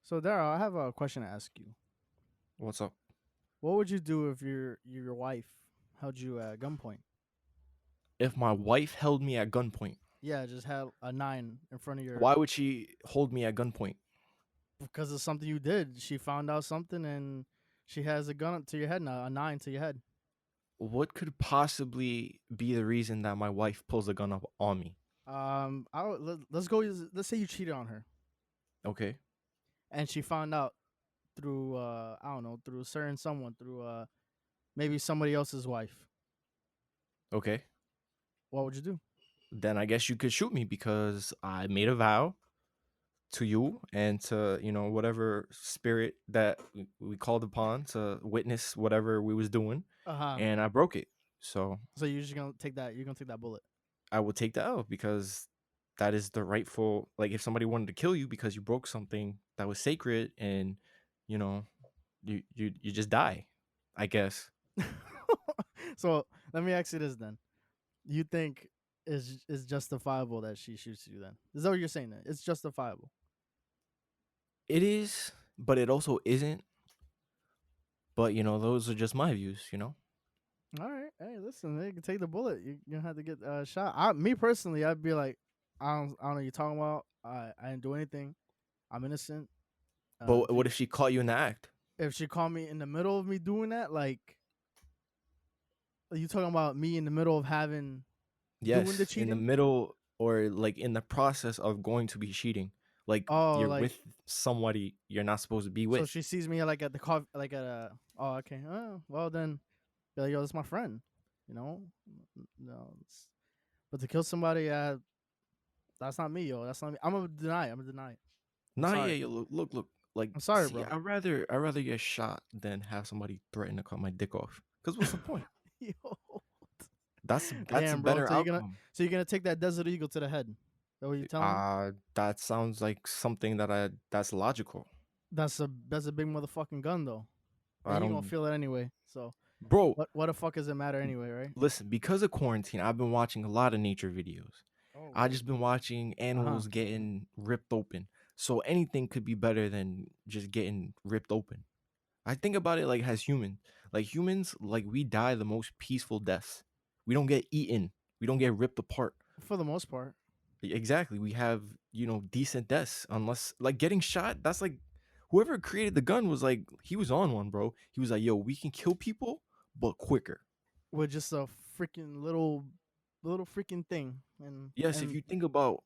So Daryl, I have a question to ask you. What's up? What would you do if your wife held you at gunpoint? If my wife held me at gunpoint, Yeah, just had a nine in front of your why would she hold me at gunpoint? because of something you did. She found out something and she has a gun to your head now, a nine to your head. What could possibly be the reason that my wife pulls a gun up on me? Let's go. Let's say you cheated on her Okay. and she found out through I don't know through certain someone through maybe somebody else's wife. Okay. What would you do? Then I guess you could shoot me because I made a vow to you and to, whatever spirit that we called upon to witness whatever we was doing, Uh huh. and I broke it. So So you're just gonna take that. You're gonna take that bullet. I would take the L because that is the rightful, like, if somebody wanted to kill you because you broke something that was sacred, and you know you just die, I guess. So let me ask you this then: you think is justifiable that she shoots you? Then is that what you're saying? Then it's justifiable. It is, but it also isn't. But those are just my views. All right, hey, listen, they can take the bullet. You don't have to get shot. Me personally, I'd be like, I don't know what you're talking about. I didn't do anything. I'm innocent. But what if she caught you in the act? If she caught me in the middle of me doing that, like, are you talking about me in the middle of having doing the Yes, in the cheating? middle, or like in the process of going to be cheating, like Oh, you're like with somebody you're not supposed to be so with. she sees me like at the coffee, like at a. Oh, okay. Oh, well then, be like, yo, that's my friend. You know, no. But to kill somebody, that's not me, yo. That's not me. I'm gonna deny it. I'm gonna deny it. I'm Nah, yeah, sorry. yeah, look, like, I'm sorry, see, bro. I rather get shot than have somebody threaten to cut my dick off. Cause what's the point? Yo, That's a damn, bro. better So outcome. you're gonna take that desert eagle to the head? Is that what you telling me? That sounds like something that's logical. That's a big motherfucking gun though, and I you gonna don't, feel it anyway. So bro. what the fuck does it matter anyway, right? Listen, because of quarantine, I've been watching a lot of nature videos. Oh I word. just been watching Uh huh. animals getting ripped open. So anything could be better than just getting ripped open. I think about it like as humans. Like humans, like we die the most peaceful deaths. We don't get eaten. We don't get ripped apart. For the most part. Exactly. We have, decent deaths. Unless like getting shot, that's like whoever created the gun was like he was on one, bro. He was like, yo, we can kill people, but quicker. With just a freaking little freaking thing Yes, if and you think about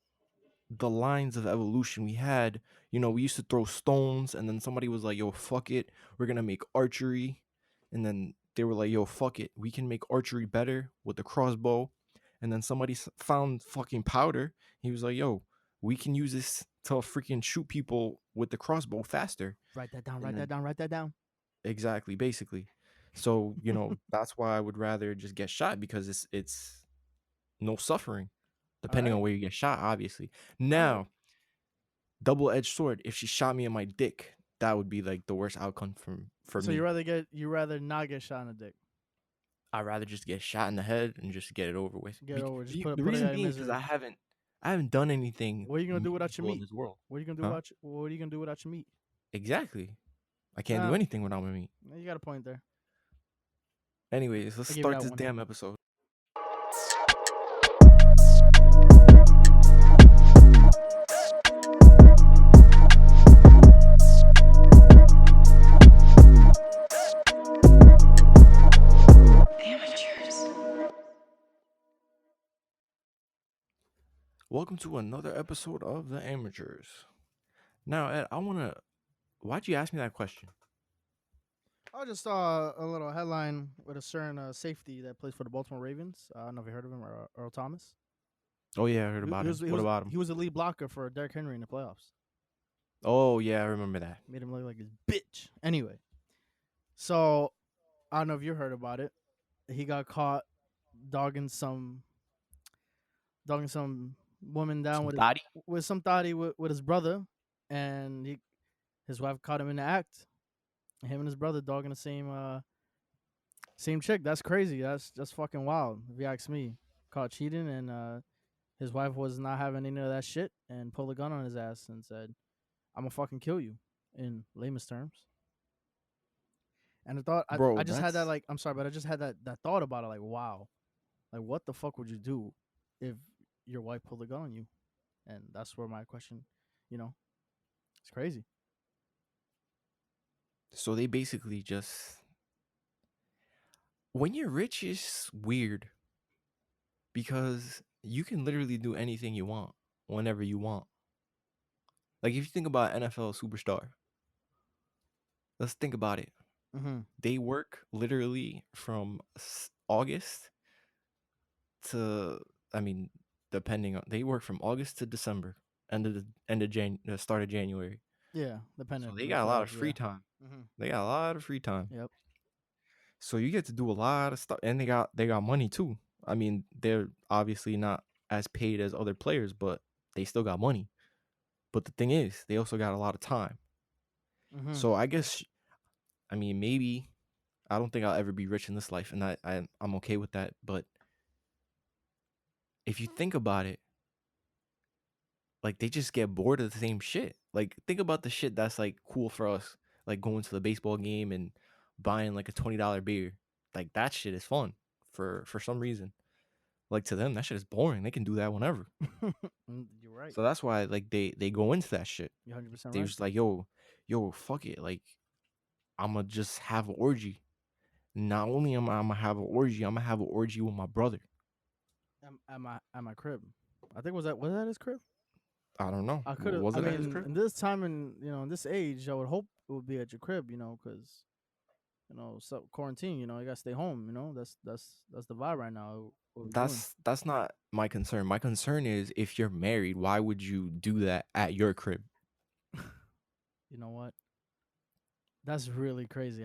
the lines of evolution we had, we used to throw stones, and then somebody was like, yo, fuck it, we're gonna make archery. And then they were like, yo, fuck it, we can make archery better with the crossbow. And then somebody found fucking powder. He was like, yo, we can use this to freaking shoot people with the crossbow faster. write that down, And write that then down, write that down. exactly, basically. So that's why I would rather just get shot, because it's no suffering, All depending on right, where you get shot, obviously. all right. Now, double-edged sword, if she shot me in my dick, that would be like the worst outcome for So you me. rather not get shot in the dick, I'd rather just get shot in the head and just get it over with. get over, just The put it reason out of being is because misery. I haven't done anything What are you gonna do without your meaningful in meat? this world. What are you gonna do Huh? what are you gonna do without your meat? Exactly. I can't do Uh, anything without my meat. you got a point there. Anyways, let's I give you start that this one. damn episode. Welcome to another episode of The Amateurs. Now, Ed, why'd you ask me that question? I just saw a little headline with a certain safety that plays for the Baltimore Ravens. I don't know if you heard of him, Earl Thomas. Oh, yeah, I heard He, about he him. was he What was about him? he was a lead blocker for Derrick Henry in the playoffs. Oh, yeah, I remember that. Made him look like his bitch. Anyway, so I don't know if you heard about it. He got caught dogging some dogging some woman down Some with thotty? some thotty with his brother, and his wife caught him in the act. Him and his brother dogging the same chick. That's crazy. That's just fucking wild. If you ask me, caught cheating, and his wife was not having any of that shit, and pulled a gun on his ass and said, "I'm gonna fucking kill you." in layman's terms. And I thought I Bro, just had that, that's like, I'm sorry, but I just had that thought about it, like, wow, like what the fuck would you do if your wife pulled a gun on you? And that's where my question, you know, it's crazy. so they basically just when you're rich it's weird because you can literally do anything you want whenever you want. Like if you think about NFL superstar, let's think about it. Mm-hmm. They work literally from August to, I mean, depending on, they work from August to December, the start of January. Yeah, So depending they like got a lot whatever. of free Yeah. time. Mm-hmm. They got a lot of free time. Yep. So you get to do a lot of stuff, and they got money too. I mean, they're obviously not as paid as other players, but they still got money. But the thing is, they also got a lot of time. Mm-hmm. So I guess, I mean, maybe I don't think I'll ever be rich in this life, and I'm okay with that. But if you think about it, like they just get bored of the same shit. Like think about the shit that's like cool for us, like going to the baseball game and buying like a $20 beer. Like that shit is fun for some reason. Like to them, that shit is boring. They can do that whenever. You're right. So that's why like they go into that shit. You're 100% They right. just like yo, fuck it. Like I'ma just have an orgy. Not only am I gonna have an orgy, I'm gonna have an orgy with my brother. At my crib. I think was that his crib? I don't know. I could have. Was I it at his mean, crib? in this time and in this age, I would hope it would be at your crib. Because so quarantine. You gotta stay home. That's the vibe right now. What we're doing. That's not my concern. My concern is if you're married, why would you do that at your crib? You know what? That's really crazy.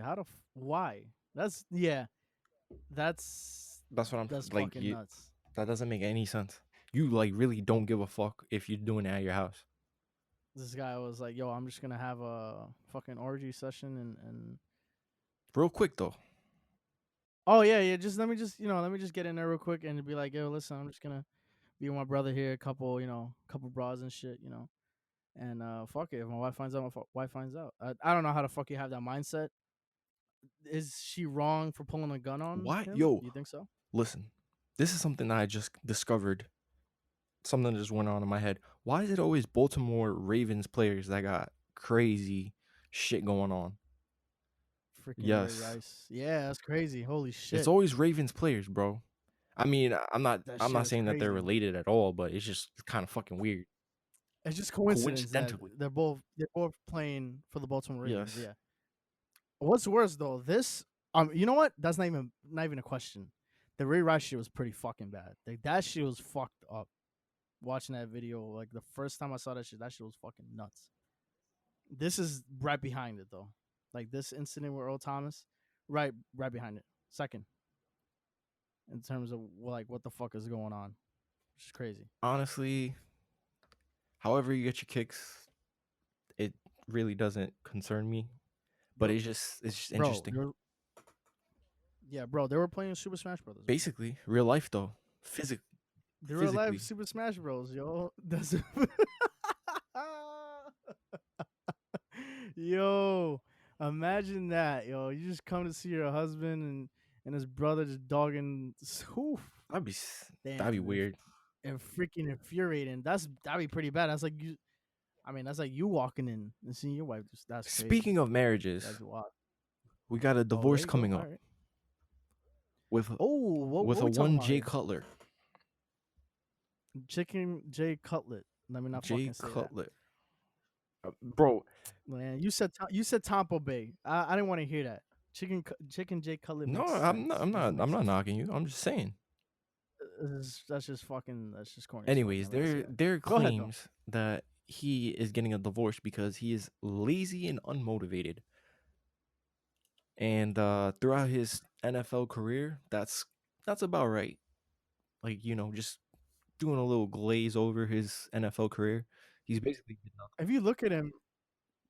Why? That's yeah. That's That's what I'm that's like. fucking nuts. That doesn't make any sense. You like really don't give a fuck if you're doing it at your house. This guy was like, "Yo, I'm just gonna have a fucking orgy session and." Real quick though, Oh yeah, yeah. Just let me just get in there real quick and be like, "Yo, listen, I'm just gonna be with my brother here, a couple, couple bras and shit. And fuck it. If my wife finds out, my wife finds out. I don't know how the fuck you have that mindset. Is she wrong for pulling a gun on why? him? Yo, Do you think so? listen. This is something that I just discovered. Something that just went on in my head. Why is it always Baltimore Ravens players that got crazy shit going on? Freaking Ray Yes, Rice. Yeah, that's crazy. Holy it's shit. always Ravens players, bro. I mean, I'm not That I'm shit not is saying that they're crazy. related at all, but it's just kind of fucking weird. It's just coincidence that Coincidentally, they're both playing for the Baltimore Ravens. yes. Yeah. What's worse though? You know what? That's not even a question. The Ray Rice shit was pretty fucking bad. Like that shit was fucked up. Watching that video, like the first time I saw that shit was fucking nuts. This is right behind it though. Like this incident with Earl Thomas, right behind it. Second, in terms of like what the fuck is going on, which is crazy. Honestly, however you get your kicks, it really doesn't concern me. But Yep, it's just bro. interesting. Yeah, bro. They were playing Super Smash Brothers, bro. Basically, real life though, They were live physically. Super Smash Bros, yo. That's yo. Imagine that, yo. You just come to see your husband and his brother just dogging. Oof, That'd be damn, that'd be weird. and freaking infuriating. That'd be pretty bad. That's like you. I mean, that's like you walking in and seeing your wife. That's crazy. Speaking of marriages, That's wild. we got a Oh, there divorce you go. coming All up right. with Oh, what with a we talking one about J here? Cutler. Chicken J Cutlet. Let me not J fucking say that. Cutler, bro. Man, you said Tampa Bay. I didn't want to hear that. Chicken J Cutlet No, makes I'm not. sense. I'm Doesn't not. make I'm not sense. knocking you. I'm just saying. That's just corny as fuck. Anyways, Let me not say that. there Go ahead though. claims that he is getting a divorce because he is lazy and unmotivated. And throughout his NFL career, that's about right. Like just doing a little glaze over his NFL career. He's basically did nothing. If you look at him,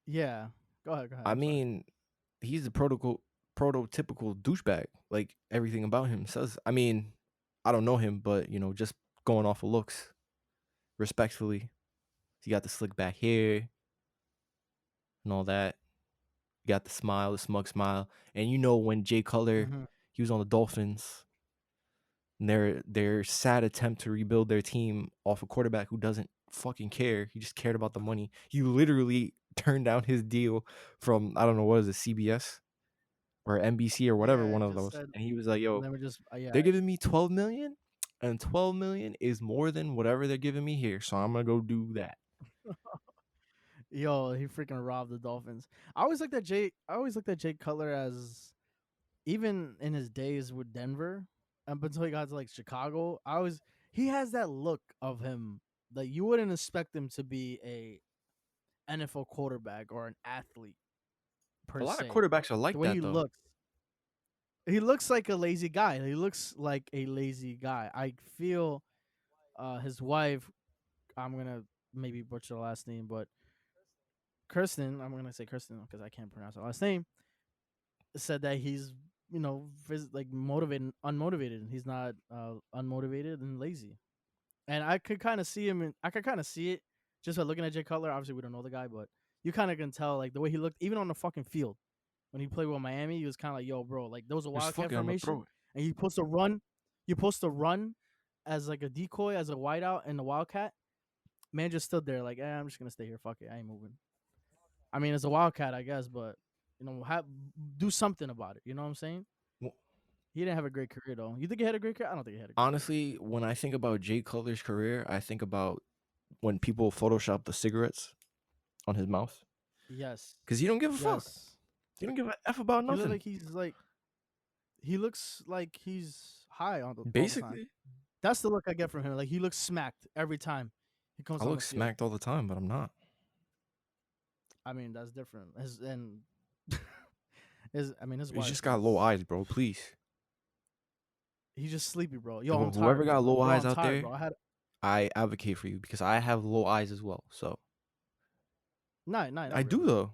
yeah. Go ahead. Go ahead. I I'm sorry. mean, he's a prototypical douchebag. Like everything about him says. I mean, I don't know him, but just going off of looks, respectfully, he got the slick back hair, and all that. You got the smile, the smug smile, and you know when Jay Cutler, Mm-hmm. he was on the Dolphins, and their sad attempt to rebuild their team off a quarterback who doesn't fucking care. He just cared about the money. He literally turned down his deal from, I don't know, what is it, CBS or NBC or whatever, Yeah, one of just those, said. and he was like, "Yo, Let me just. Yeah. they're giving me 12 million, and 12 million is more than whatever they're giving me here, so I'm gonna go do that." Yo, he freaking robbed the Dolphins. I always looked at Jay. I always looked at Jay Cutler as, even in his days with Denver, up until he got to like Chicago. He has that look of him that you wouldn't expect him to be a NFL quarterback or an athlete A per lot of se. quarterbacks are The like way that though. he looks like a lazy guy. He looks like a lazy guy. I feel his wife. I'm gonna maybe butcher the last name, but Kirsten. I'm gonna say Kirsten because I can't pronounce her last name. Said that he's like motivated, unmotivated. He's not unmotivated and lazy. And I could kind of see him. I could kind of see it just by looking at Jay Cutler. Obviously, we don't know the guy, but you kind of can tell like the way he looked, even on the fucking field when he played with Miami. He was kind of like, "Yo, bro, like there was a Just wildcat fucking, I'm gonna formation, throw it. and you supposed to run. You're supposed to run as like a decoy, as a wideout in the wildcat." Man just stood there like, I'm just gonna stay here. Fuck it, I ain't moving. I mean, it's a wildcat, I guess, but do something about it. You know what I'm saying? Well, He didn't have a great career though. You think he had a great career? I don't think he had a great career. honestly, when I think about Jay Cutler's career, I think about when people Photoshop the cigarettes on his mouth Yes, because he don't give a fuck. yes. He don't give a f about He look nothing. like he's like he looks like he's high all the time. Basically, That's the look I get from him. Like he looks smacked every time he I comes on look the field. smacked all the time, but I'm not. I mean, that's different. His He's wife just got low is eyes, bro. Please, he's just sleepy, bro. Yo, I'm whoever tired, got bro. low Yo, eyes I'm out tired, there, bro. I had I advocate for you because I have low eyes as well. So nah, I not do really. though.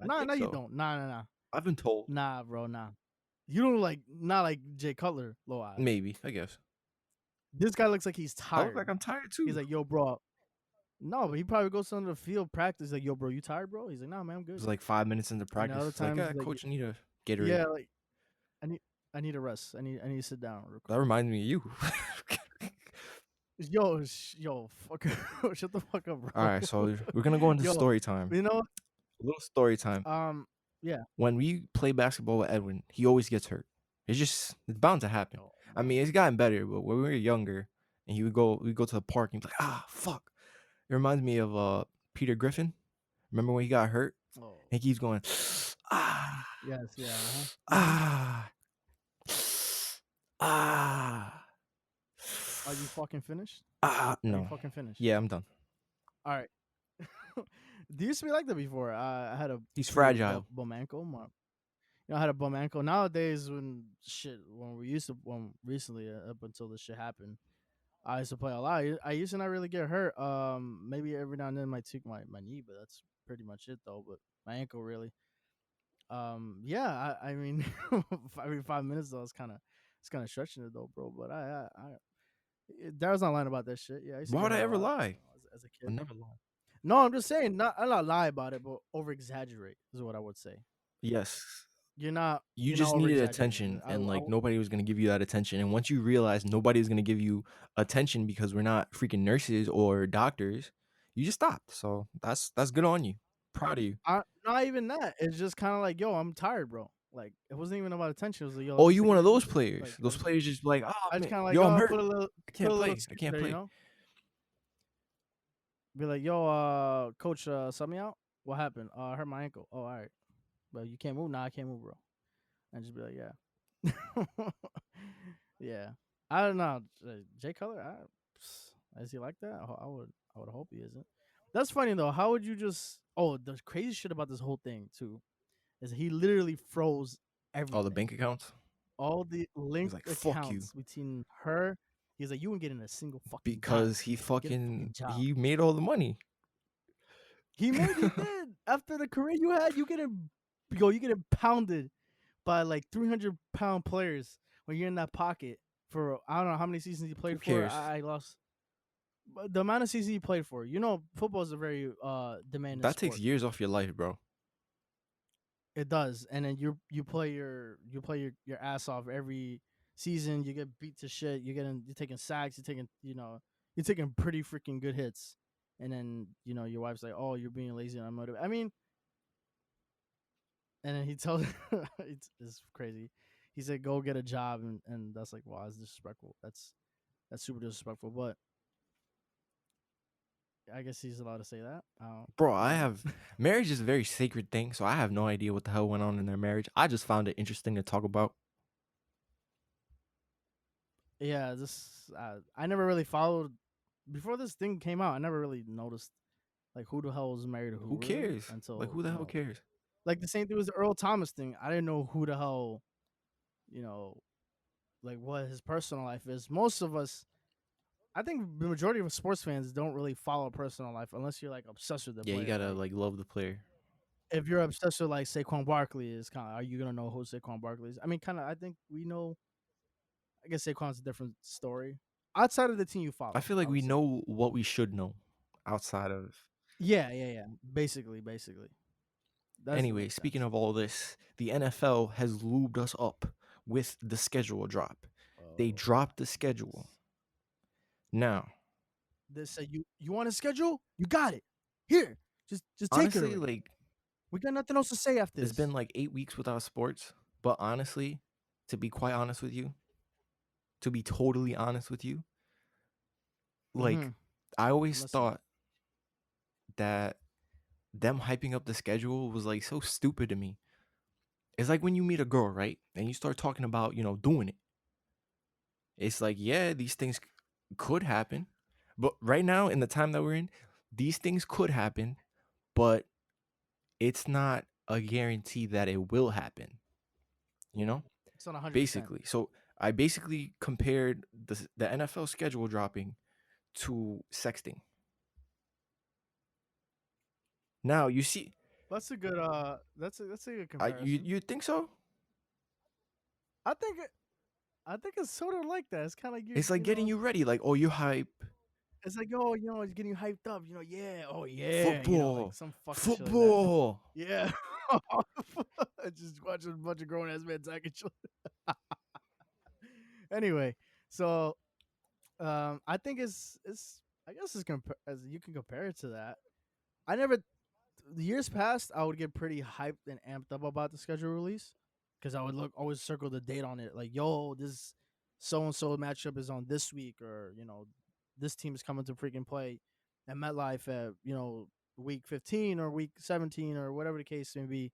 I Nah, think no, you so. don't. Nah. I've been told. Nah, bro, nah. You don't like not like Jay Cutler low eyes. Maybe, I guess. This guy looks like he's I look tired. like I'm tired He's too. like, yo, bro. No, but he probably goes on the field practice like, yo, bro, you tired, bro? He's like, nah, man, I'm good. It's like 5 minutes into And the practice. other It's like, times, like, coach, I need a Gatorade. yeah, like I need, I need a rest. I need to sit down real quick. That reminds me of you. Yo, fuck, shut the fuck up, All bro. right, so we're gonna go into Yo, story time. you know, A little story time. yeah. When we play basketball with Edwin, he always gets hurt. It's bound to happen. Oh I man. mean, it's gotten better, but when we were younger, and we go to the park, and he'd be like, fuck. It reminds me of Peter Griffin. Remember when he got hurt? Oh And he keeps going, ah, yes, yeah. ah, ah, Are you fucking finished? Are you no. fucking finished? Yeah, I'm done. All right. Do you used to be like that before? I had a He's pretty fragile. bum ankle. I had a bum ankle. Nowadays, when recently up until this shit happened, I used to play a lot. I used to not really get hurt. Maybe every now and then I might tweak my knee, but that's pretty much it though. But my ankle really. Yeah. I mean, every 5 minutes though, it's kind of stretching it though, bro. But Daryl's not lying about that shit. Yeah, I used to Why get would I hurt a ever lot, lie? as a I kid. never lie. No, I'm just saying, I'm not lie about it, but over exaggerate is what I would say. Yes. You You're not just over needed exaggerating. attention, and like nobody was gonna give you that attention. And once you realize nobody was gonna give you attention because we're not freaking nurses or doctors, you just stopped. So that's good on you. Proud of you. Not even that. It's just kind of like, yo, I'm tired, bro. Like it wasn't even about attention. It was like, yo, let Oh, me you take a one of break real those quick. players. Like Those players just like, oh I just man, kind of like, yo, I'm hurt. put I can't a little play. I excuse can't there, play. Be like, yo, coach, sub me out. What happened? I hurt my ankle. Oh, all right, but you can't move. Nah, I can't move, bro. And just be like, yeah, yeah. I don't know, Jay Cutler. Is he like that? I would hope he isn't. That's funny though. How would you just? Oh, the crazy shit about this whole thing too is he literally froze All the everything, bank accounts. all the He's linked like, fuck you, accounts between her. He's like, you wouldn't get in a single fucking dime. because Get a fucking job. he made all the money. He did. After the career you had, you get pounded by like 300-pound players when you're in that pocket for I don't know how many seasons he played Who for. cares? I lost. But the amount of seasons he played for. Football is a very demanding That takes sport. years off your life, bro. It does, and then you play your ass off every season. You get beat to shit. You're taking sacks. You're taking pretty freaking good hits, and then your wife's like, "Oh, you're being lazy and unmotivated." I mean, and then he tells it's crazy. He said, "Go get a job," and that's like, wow, that's disrespectful. That's super disrespectful. But I guess he's allowed to say that. Bro, I don't I know. have marriage is a very sacred thing, so I have no idea what the hell went on in their marriage. I just found it interesting to talk about. Yeah, this I never really followed before this thing came out. I never really noticed like who the hell was married to who Who really cares? Like, until who the hell cares? like the same thing was the Earl Thomas thing. I didn't know who the hell you know like what his personal life is. Most of us, I think the majority of sports fans don't really follow personal life unless you're like obsessed with the Yeah, you player. gotta Like like love the player. if you're obsessed with like Saquon Barkley, is kind of are you gonna know who Saquon Barkley is? I mean, kind of. I think we know. I guess Saquon's a different story outside of the team you I follow. feel I like would we say. know what we should know outside of. Yeah, yeah, yeah. Basically, that Anyway, makes speaking sense. of all this, the NFL has lubed us up with the schedule drop. They Oh dropped the my schedule. goodness. Now, They say you want a schedule? You got it. Here, just take it honestly, already. like We got nothing else to say after it's been this. like 8 weeks without sports, but honestly, to be quite honest with you, to be totally honest with you, Mm-hmm. like I I'm always listening. thought that them hyping up the schedule was like so stupid to me. It's like when you meet a girl, right? And you start talking about, doing it. It's like, yeah, these things could happen. But right now, in the time that we're in, these things could happen, but it's not a guarantee that it will happen, you know? It's not 100%. Basically. So I basically compared the NFL schedule dropping to sexting. Now you see, That's a good that's a good you comparison. you think so? I think it, I think it's sort of like that. It's kind of like It's like getting you ready, like, oh, you hype it's like, oh, it's getting you hyped up. Yeah, oh yeah, like football, some fucking shit like that. football. Yeah, just watching a bunch of grown ass men attacking each other. Anyway, so I think it's I guess as you can compare it to that. I never the years past I would get pretty hyped and amped up about the schedule release because I would always circle the date on it like yo this so and so matchup is on this week or this team is coming to freaking play at MetLife at week 15 or week 17 or whatever the case may be,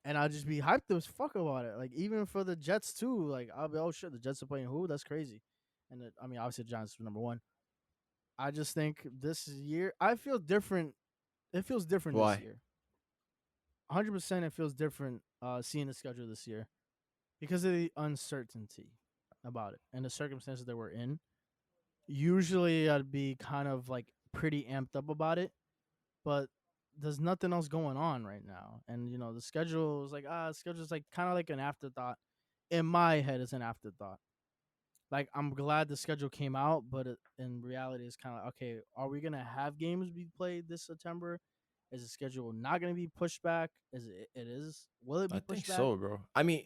and I'll just be hyped as fuck about it. Like even for the Jets too, like I'll be, oh shit, the Jets are playing who? That's crazy. And I mean, obviously the Giants are number one. I just think this year I feel different. It feels different this Why? year. 100%, it feels different seeing the schedule this year because of the uncertainty about it and the circumstances that we're in. Usually, I'd be kind of like pretty amped up about it, but there's nothing else going on right now, and the schedule is like the schedule's like kind of like an afterthought. In my head, it's an afterthought. Like I'm glad the schedule came out, but in reality, it's kind of like, okay. Are we gonna have games be played this September? Is the schedule not gonna be pushed back? Is it? It is. Will it I be think pushed back? so, bro. I mean,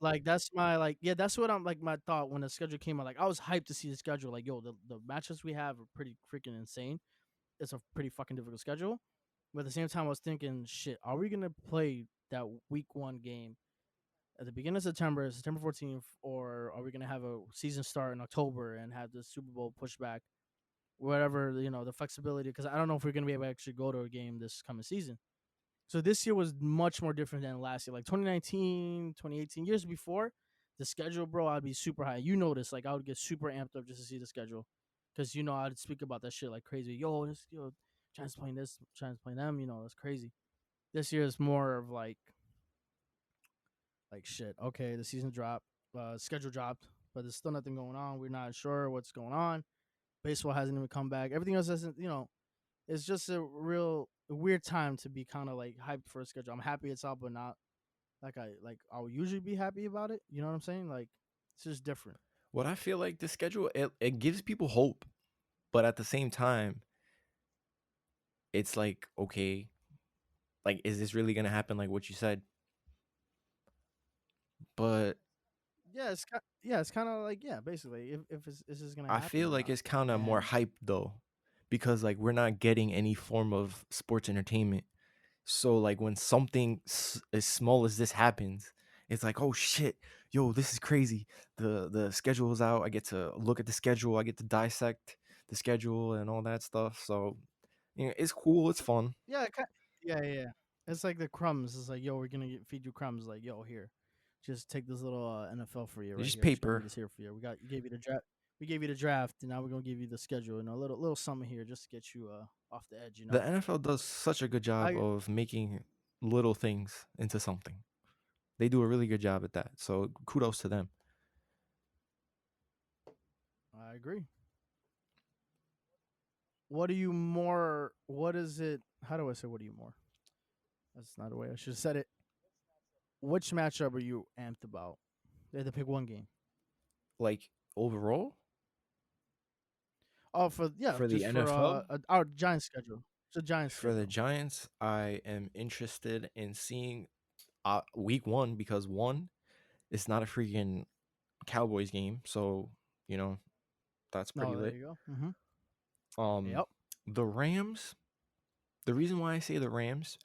Like that's my like yeah. That's what I'm like. My thought when the schedule came out, like I was hyped to see the schedule. Like yo, the matches we have are pretty freaking insane. It's a pretty fucking difficult schedule. But at the same time, I was thinking, shit, are we gonna play that week one game at the beginning of September, September 14th, or are we gonna have a season start in October and have the Super Bowl pushed back? Whatever the flexibility, because I don't know if we're gonna be able to actually go to a game this coming season. So this year was much more different than last year. Like 2019, 2018, years before, the schedule, bro, I'd be super high. You notice, like I would get super amped up just to see the schedule, because I'd speak about that shit like crazy. Yo, this Giants playing this, Giants playing them. It's crazy. This year is more of like shit. Okay, the season dropped, schedule dropped, but there's still nothing going on. We're not sure what's going on. Baseball hasn't even come back. Everything else hasn't. It's just a real weird time to be kind of like hyped for a schedule. I'm happy it's out, but not like I would usually be happy about it. You know what I'm saying? Like it's just different. what I feel like the schedule it gives people hope, but at the same time, it's like, okay, like, is this really gonna happen? Like what you said, but Yeah, it's kind of like, yeah, basically, if this is gonna I happen feel or like not. it's kind of more And hype though, because like we're not getting any form of sports entertainment. So like when something as small as this happens, it's like, oh shit, yo, this is crazy. The schedule is out. I get to look at the schedule. I get to dissect the schedule and all that stuff. So it's cool. It's fun. yeah, yeah. It's like the crumbs. It's like, yo, we're gonna feed you crumbs. Like, yo, here, just take this little NFL for you It's right just here. Just gonna leave paper. this here for you. Gave you the draft. We gave you the draft, and now we're gonna give you the schedule. A little something here just to get you off the edge. The NFL does such a good job I of making little things into something. They do a really good job at that. So kudos to them. I agree. What do you more? What is it? How do I say? What do you more? That's not the way I should have said it. Which matchup are you amped about? They had to pick one game. Like overall Oh, for yeah, for the just for NFL, our Giants schedule. It's a Giants for the schedule. Giants, I am interested in seeing week one because one, it's not a freaking Cowboys game, so you know that's pretty No, there lit. you go. Mm-hmm. Um, Yep. the Rams. The reason why I say the Rams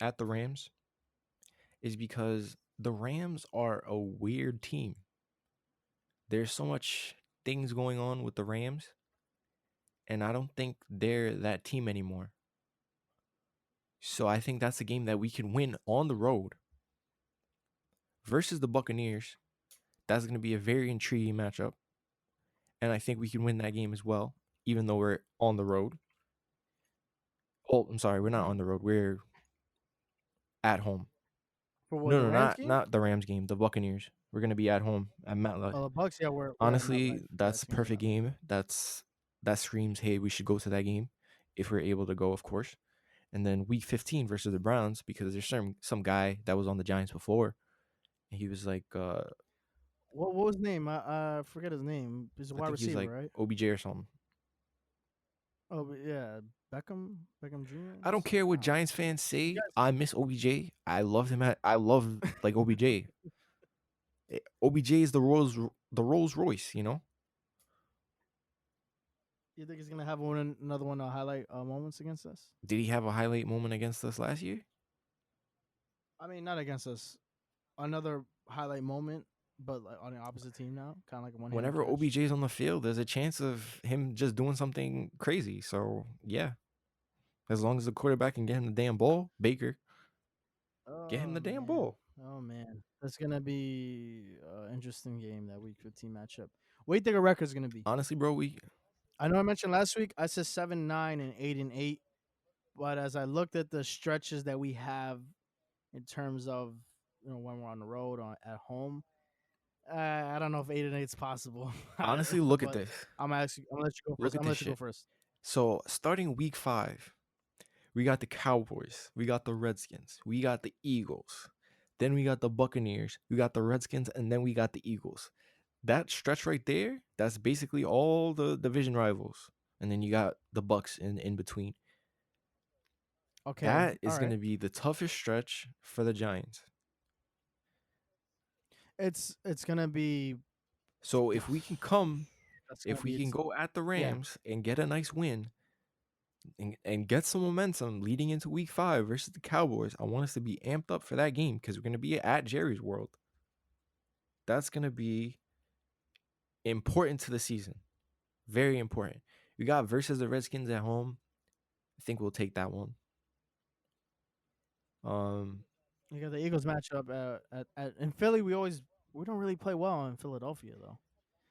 is because the Rams are a weird team. There's so much things going on with the Rams, and I don't think they're that team anymore. So I think that's a game that we can win on the road versus the Buccaneers. That's going to be a very intriguing matchup, and I think we can win that game as well, even though we're on the road. Oh, I'm sorry, we're not Mm-hmm. on the road. We're at home. For what, No, the no, Rams not game? not the Rams game. The Buccaneers. We're gonna be at home at MetLife. Oh, the Bucks. Yeah, we're at Honestly, MetLife. Yeah, that's it's a gonna be perfect MetLife. game. That screams, hey, we should go to that game if we're able to go, of course. And then week 15 versus the Browns because there's some guy that was on the Giants before, and he was like, What was his name? I forget his name. He's a I wide think he was receiver, like right? OBJ or something. Oh, but yeah, Beckham Jr. I don't care I what don't know. Giants fans You say. guys, I miss OBJ. I love him. I love like OBJ. OBJ is the Rolls Royce. You know. you think he's gonna have another one highlight moments against us? Did he have a highlight moment against us last year? I mean, not against us. Another highlight moment, but like on the opposite team now, kind of like a one-handed Whenever catch. OBJ is on the field, there's a chance of him just doing something crazy. So yeah, as long as the quarterback can get him the damn ball, Baker, get him Oh the damn man, ball. oh man, that's gonna be an interesting game, that Week 15 matchup. What do you think a record's gonna be? Honestly, bro, we I know I mentioned last week I said 7-9 and 8-8, but as I looked at the stretches that we have in terms of, when we're on the road or at home, I don't know if 8-8 is possible. honestly look at But this. I'm gonna let you go Look first. at I'm gonna this let you go shit. first. So starting week 5, we got the Cowboys, we got the Redskins, we got the Eagles, then we got the Buccaneers, we got the Redskins, and then we got the Eagles. That stretch right there, that's basically all the division rivals. And then you got the Bucks in between. Okay, That all is going right. to be the toughest stretch for the Giants. It's gonna be So if we can come, that's gonna if we be can it's go at the yeah. Rams and get a nice win and get some momentum leading into week 5 versus the Cowboys, I want us to be amped up for that game because we're going to be at Jerry's World. That's going to be important to the season. Very important. We got versus the Redskins at home. I think we'll take that one. Um, You got the Eagles matchup at in Philly. We don't really play well in Philadelphia though.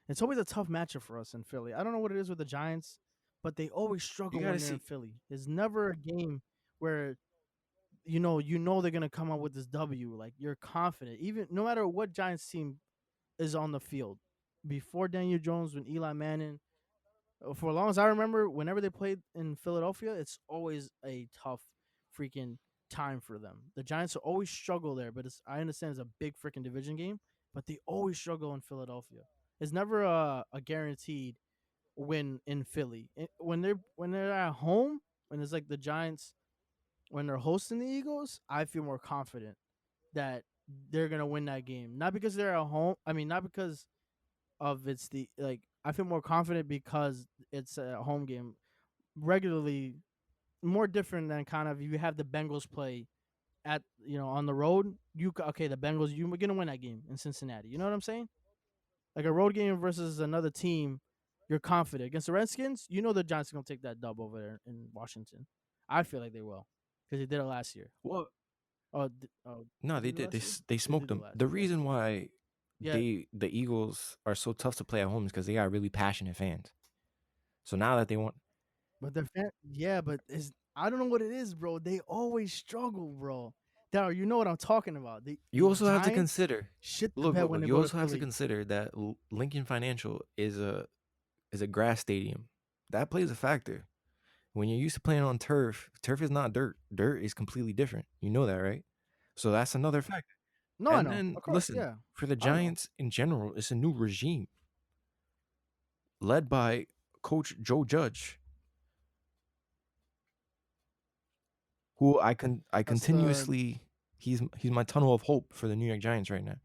It's always a tough matchup for us in Philly. I don't know what it is with the Giants, but they always you struggle got to when they're in see. Philly. There's never a game where they're gonna come out with this W. Like, you're confident, even no matter what Giants team is on the field. Before Daniel Jones, when Eli Manning, for as long as I remember, whenever they played in Philadelphia, it's always a tough freaking time for them. The Giants always struggle there, but I understand it's a big freaking division game, but they always struggle in Philadelphia. It's never a guaranteed win in Philly. When they're at home, when it's like the Giants when they're hosting the Eagles, I feel more confident that they're gonna win that game. Not because they're at home. I mean, not because of it's the like. I feel more confident because it's a home game. Regularly, more different than kind of you have the Bengals play at on the road. Okay, the Bengals you're gonna win that game in Cincinnati. You know what I'm saying? Like a road game versus another team, you're confident against the Redskins. You know the Giants are gonna take that dub over there in Washington. I feel like they will because they did it last year. Well, Oh, no, did they they do it did. last year? They They smoked did do it them. last The year. Yeah, reason why yeah, the Eagles are so tough to play at home is because they got really passionate fans. So now that they want, but yeah, but it's I don't know what it is, bro. They always struggle, bro. Daryl, you know what I'm talking about. you The also have to Giants consider. shit the Look, bed look, when look. they You go to also have to Philly. consider that Lincoln Financial is a grass stadium. That plays a factor. When you're used to playing on turf, turf is not dirt. Dirt is completely different. You know that, right? So that's another factor. No, I And know. then Of course, listen, yeah. for the I know. Giants in general, it's a new regime led by Coach Joe Judge, who I That's the continuously he's my tunnel of hope for the New York Giants right now.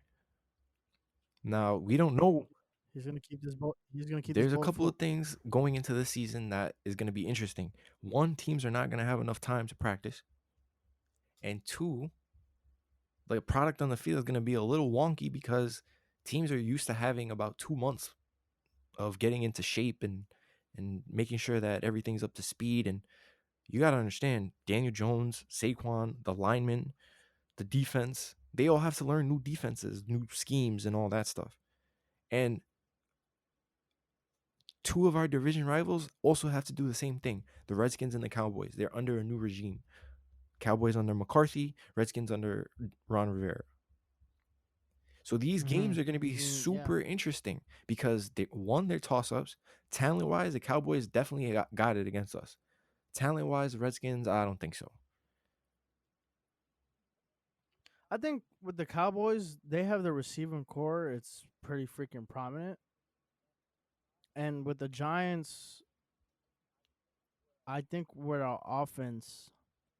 Now we don't know. he's gonna keep this There's a boat couple afloat. of things going into this season that is going to be interesting. One, teams are not going to have enough time to practice, and two, the product on the field is going to be a little wonky because teams are used to having about 2 months of getting into shape and making sure that everything's up to speed. And you got to understand, Daniel Jones, Saquon, the linemen, the defense, they all have to learn new defenses, new schemes, and all that stuff. And two of our division rivals also have to do the same thing. The Redskins and the Cowboys, they're under a new regime. Cowboys under McCarthy, Redskins under Ron Rivera. So these games are going to be Yeah. super interesting because they're toss ups. Talent wise, the Cowboys definitely got it against us. Talent wise, the Redskins, I don't think so. I think with the Cowboys, they have the receiving core. It's pretty freaking prominent. And with the Giants, I think with our offense,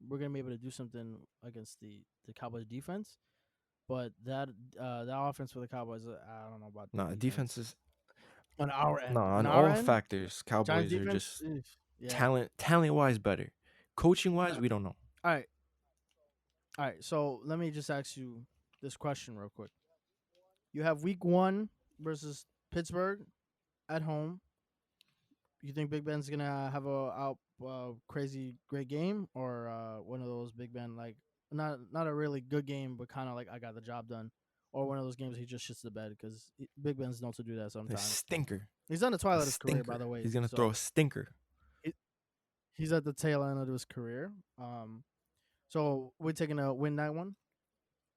we're gonna be able to do something against the Cowboys defense. But that offense for the Cowboys, I don't know about the Nah, defense defense is on our end. nah On on our all end, factors. Giants Cowboys are defense, just yeah. talent wise better. Coaching wise, we don't know. All right, all right. So let me just ask you this question real quick. You have Week 1 versus Pittsburgh at home. You think Big Ben's gonna have a out crazy great game, or one of those Big Ben like not a really good game, but kind of like I got the job done, or one of those games he just shits the bed because Big Ben's known to do that A sometimes. stinker, He's on the twilight a of his career, by stinker. the way, He's gonna throw so a stinker. he, he's at the tail end of his career. So we're taking a win that one.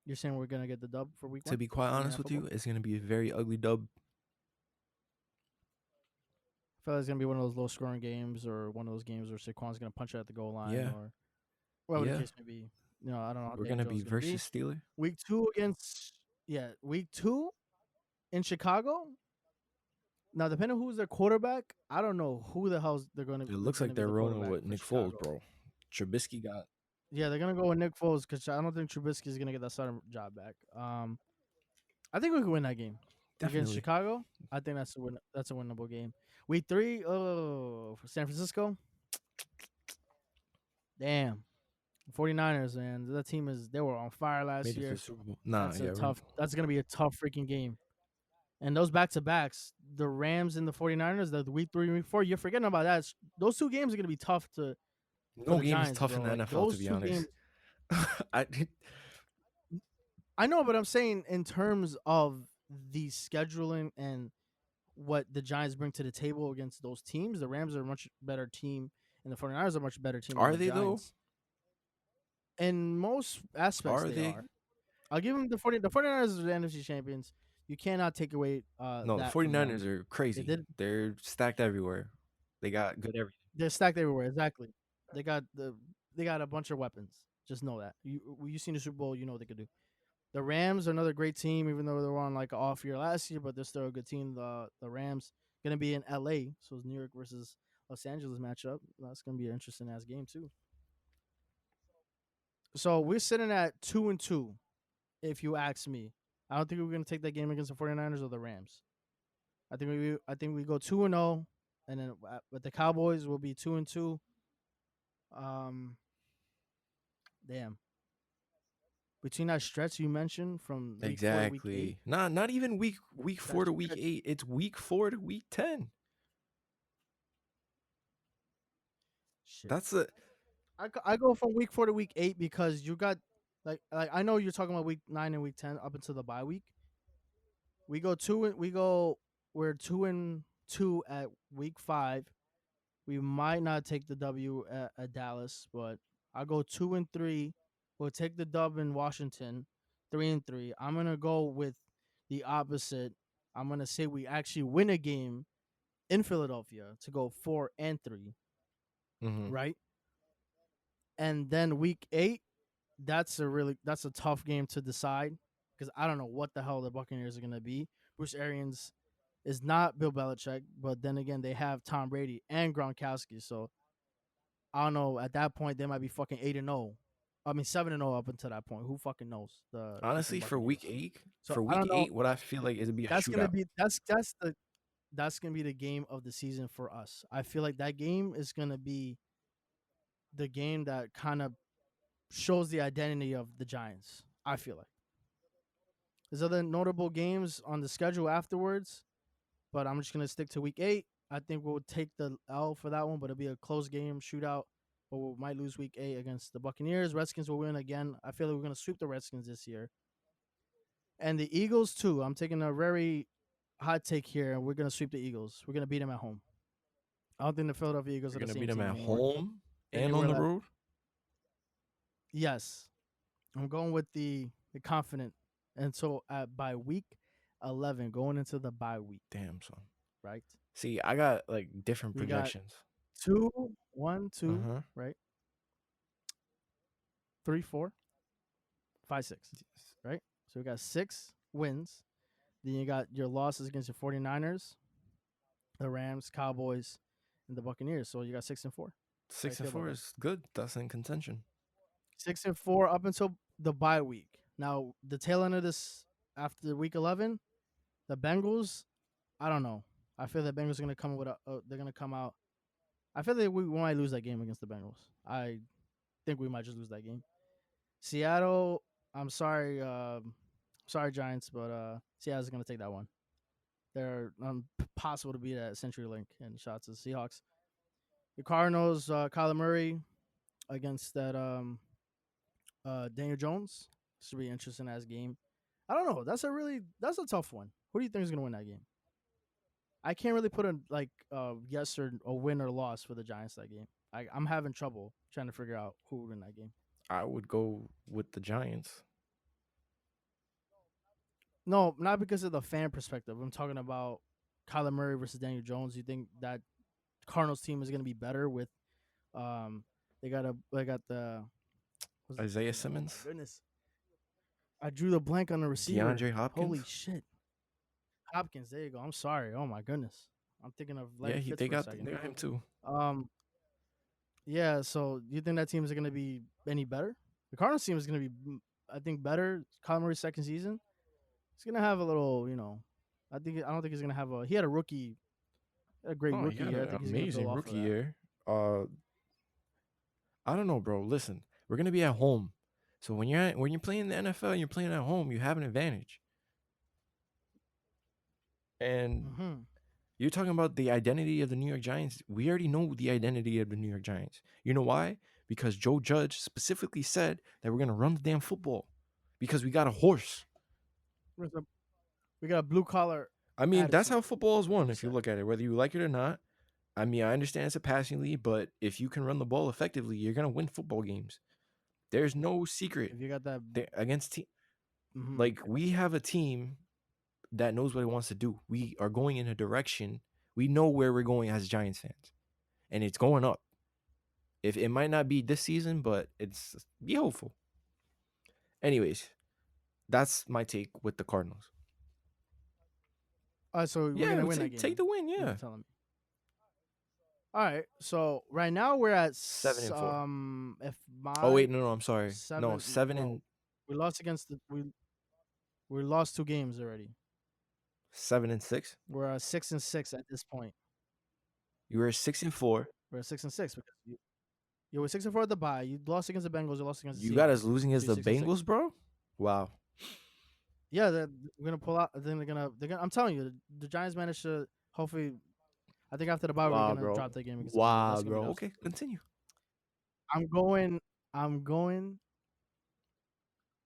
You're saying we're gonna get the dub for Week To 1 be quite Monday honest Night with Football. you, it's gonna be a very ugly dub. I feel like it's gonna be one of those low scoring games, or one of those games where Saquon's gonna punch it at the goal line, Yeah, or whatever the yeah. case may be. I don't know how We're Daniel gonna Jones be is gonna be. versus Steeler. Week 2 against Week 2 in Chicago. Now, depending on who's their quarterback, I don't know who the hell they're gonna It is looks like gonna be they're the rolling quarterback with for Nick Foles, Chicago. bro. Trubisky got Yeah, they're gonna go with Nick Foles because I don't think Trubisky is gonna get that starting job back. I think we can win that game against definitely. Chicago. I think that's a win. That's a winnable game. Week 3, oh, for San Francisco. Damn, 49ers, man. That team they were on fire last Made it to the year. Super Bowl. Nah, yeah, That's gonna be a tough freaking game. And those back to backs, the Rams and the 49ers, the week 3 and week 4, you're forgetting about that. Those two games are gonna be tough for no the game is Giants, tough in bro. the Like NFL to those be two games. honest. I I know, but I'm saying in terms of the scheduling and what the Giants bring to the table against those teams, the Rams are a much better team and the 49ers are a much better team than are the they though? Giants. In most aspects, Are they they? are. I'll give them the 49ers are the NFC champions. You cannot take away No, the that from them. 49ers are They crazy. did. They're stacked everywhere. They got good everything. They're stacked everywhere. Exactly. They got they got a bunch of weapons. Just know that. You seen the Super Bowl, you know what they could do. The Rams are another great team, even though they were on like an off year last year, but they're still a good team. The Rams gonna be in LA, so it's New York versus Los Angeles matchup. That's gonna be an interesting ass game too. So we're sitting at 2-2. If you ask me, I don't think we're gonna take that game against the 49ers or the Rams. I think we go 2-0, and then with the Cowboys we'll be 2-2. Um, damn. Between that stretch you mentioned from week 4 to week 8, Exactly. Not even week that 4 to week stretch, 8. It's week 4 to week 10. shit. That's a I go from week 4 to week 8 because you got like I know you're talking about week 9 and week 10 up until the bye week. We go two and we go we're 2-2 at week 5. We might not take the W at Dallas, but I'll go 2-3. We'll take the dub in Washington, 3-3. I'm gonna go with the opposite. I'm gonna say we actually win a game in Philadelphia to go 4-3, mhm. right? And then week 8, that's a tough game to decide because I don't know what the hell the Buccaneers are gonna be. Bruce Arians is not Bill Belichick, but then again they have Tom Brady and Gronkowski, so I don't know. At that point, they might be fucking 8-0. I mean 7-0 up until that point. Who fucking knows? The freaking Honestly, Buccaneers. for So I week don't know. 8, what I feel like is it'd be a That's gonna shootout. be that's gonna be the game of the season for us. I feel like that game is gonna be the game that kind of shows the identity of the Giants. I feel like there's other notable games on the schedule afterwards, but I'm just gonna stick to week 8. I think we'll take the L for that one, but it'll be a close game shootout. But we might lose week 8 against the Buccaneers. Redskins will win again. I feel like we're gonna sweep the Redskins this year, and the Eagles too. I'm taking a very hot take here, and we're gonna sweep the Eagles. We're gonna beat them at home. I don't think the Philadelphia Eagles We're are the going to beat same them team at anymore. home I think they and on were the that. road. Yes, I'm going with the confident. And so by week 11, going into the bye week, Damn, son. right? See, I got like different We got projections. 2, 1, 2, Uh-huh. right? 3, 4, 5, 6, right? So we got 6 wins. Then you got your losses against the 49ers, the Rams, Cowboys, and the Buccaneers. So you got 6-4. How you 6 and feel about 4 that? is good. That's in contention. 6-4 up until the bye week. Now the tail end of this after week 11, the Bengals. I don't know. I feel the Bengals are gonna come with a. They're gonna come out. I feel like we might lose that game against the Bengals. I think we might just lose that game. Seattle. I'm sorry. Sorry Giants, but Seattle's gonna take that one. They're possible to beat at CenturyLink and shots to the Seahawks. The Cardinals, Kyler Murray against that Daniel Jones. Should be interesting as game. I don't know. That's a tough one. Who do you think is gonna win that game? I can't really put a like yes or a win or loss for the Giants that game. I'm having trouble trying to figure out who would win that game. I would go with the Giants. No, not because of the fan perspective. I'm talking about Kyler Murray versus Daniel Jones. You think that Cardinals team is going to be better with um they got the what's the Isaiah freaking oh my Simmons, goodness. I drew the blank on the receiver. DeAndre Hopkins. Holy shit. Hopkins, there you go. I'm sorry. Oh my goodness. I'm thinking of Yeah, Larry Fitz they for a got second. they got him too. Um Yeah, so you think that team is going to be any better? The Cardinals team is going to be, I think, better. Kyler Murray's second season, he's going to have a little, I don't think he's going to have a. He had a great Oh, he rookie had year. I an think he's going to build amazing off of rookie that. year. I don't know, bro. Listen, we're gonna be at home, so when you're playing the NFL and you're playing at home, you have an advantage. And Hmm. you're talking about the identity of the New York Giants. We already know the identity of the New York Giants. You know why? Because Joe Judge specifically said that we're gonna run the damn football because we got a horse. We got a blue collar I mean, that's attitude, how football is is what won. he If you said. look at it, whether you like it or not. I mean, I understand it's a passing league, but if you can run the ball effectively, you're gonna win football games. There's no secret. If you got that, Against hmm like we have a team that knows what it wants to do. We are going in a direction. We know where we're going as Giants fans, and it's going up. If it might not be this season, but it's be hopeful. Anyways, that's my take with the Cardinals. so we're Yeah, gonna win that take game. the win. You're Yeah, telling me. All right. So right now we're at 7-4. if Oh my wait, no, I'm sorry. No, seven. 7 Well, and we lost against the we lost 2 games already. 6. We're 6-6 at this point. You were 6-4. We're 6-6 because you were 6-4 at the bye. You lost against the Bengals. You lost against You the got us Seahawks. losing So against you're the 6-6. Bengals, bro. Wow. Yeah, we're gonna pull out. Then they're gonna. I'm telling you, the Giants managed to hopefully. I think after the bye we're Wow, gonna bro. drop that game against the Bengals. Wow, That's gonna be bro. dubs. Okay, continue. I'm going. I'm going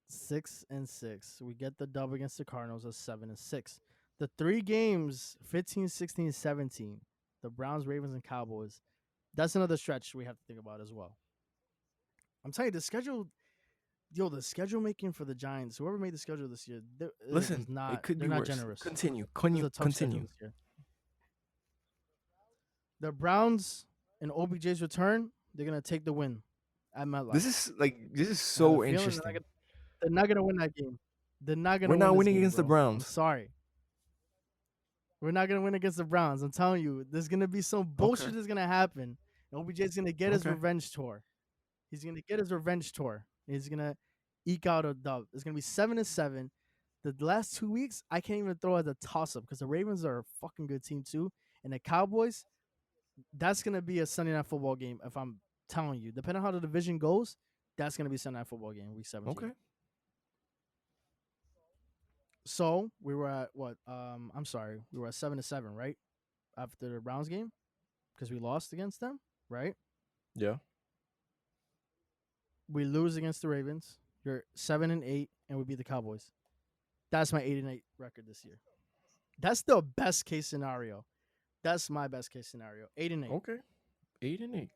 6-6. We get the dub against the Cardinals at 7-6. The 3 games, 15, 16, 17. The Browns, Ravens, and Cowboys. That's another stretch we have to think about as well. I'm telling you, the schedule, the schedule making for the Giants, whoever made the schedule this year, it was Listen, it not. could They're be not worse. generous. Continue. This is Continue. a tough schedule Continue. this year. The Browns and OBJ's return, they're gonna take the win at MetLife. This is I have a so feeling interesting. they're not gonna win that game. They're not We're gonna win not this winning game, against the bro. I'm Browns. sorry. We're not gonna win against the Browns. I'm telling you, there's gonna be some Okay. bullshit that's gonna happen. And OBJ's gonna get his Okay. revenge tour. He's gonna get his revenge tour. He's gonna eke out a dub. It's gonna be 7-7. The last 2 weeks, I can't even throw as a toss up because the Ravens are a fucking good team too, and the Cowboys. That's gonna be a Sunday night football game. If I'm telling you, depending on how the division goes, that's gonna be Sunday night football game, week 17. Okay. So we were at what? I'm sorry, we were at 7-7, right? After the Browns game, because we lost against them, right? Yeah. We lose against the Ravens. You're 7-8, and we beat the Cowboys. That's my 8-8 record this year. That's the best case scenario. That's my best case scenario. 8-8. Okay. 8-8.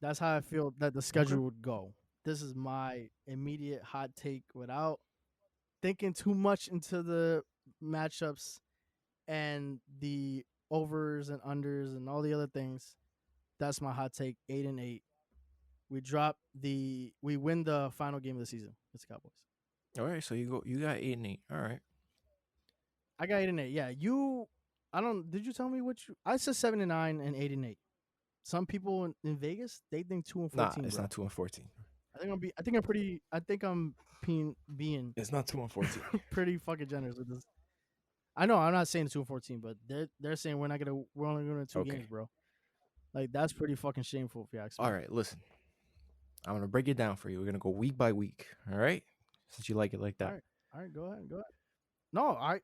That's how I feel that the Okay. schedule would go. This is my immediate hot take without thinking too much into the matchups and the overs and unders and all the other things. That's my hot take. 8-8. We win the final game of the season. It's the Cowboys. All right. So you got 8-8. All right. I got 8-8. Yeah, I don't. Did you tell me what you? I said 7-9 and 8-8. Some people in Vegas they think 2 and Nah, 14. it's Bro. not 2-14. I think I'm being It's not 2-14. pretty fucking generous with this. I know I'm not saying 2 and 14, but they're saying we're only gonna win 2 games, Okay. bro. Like that's pretty fucking shameful if you ask me. All right. Listen, I'm gonna break it down for you. We're gonna go week by week. All right. Since you like it like that. All right, go ahead. No, I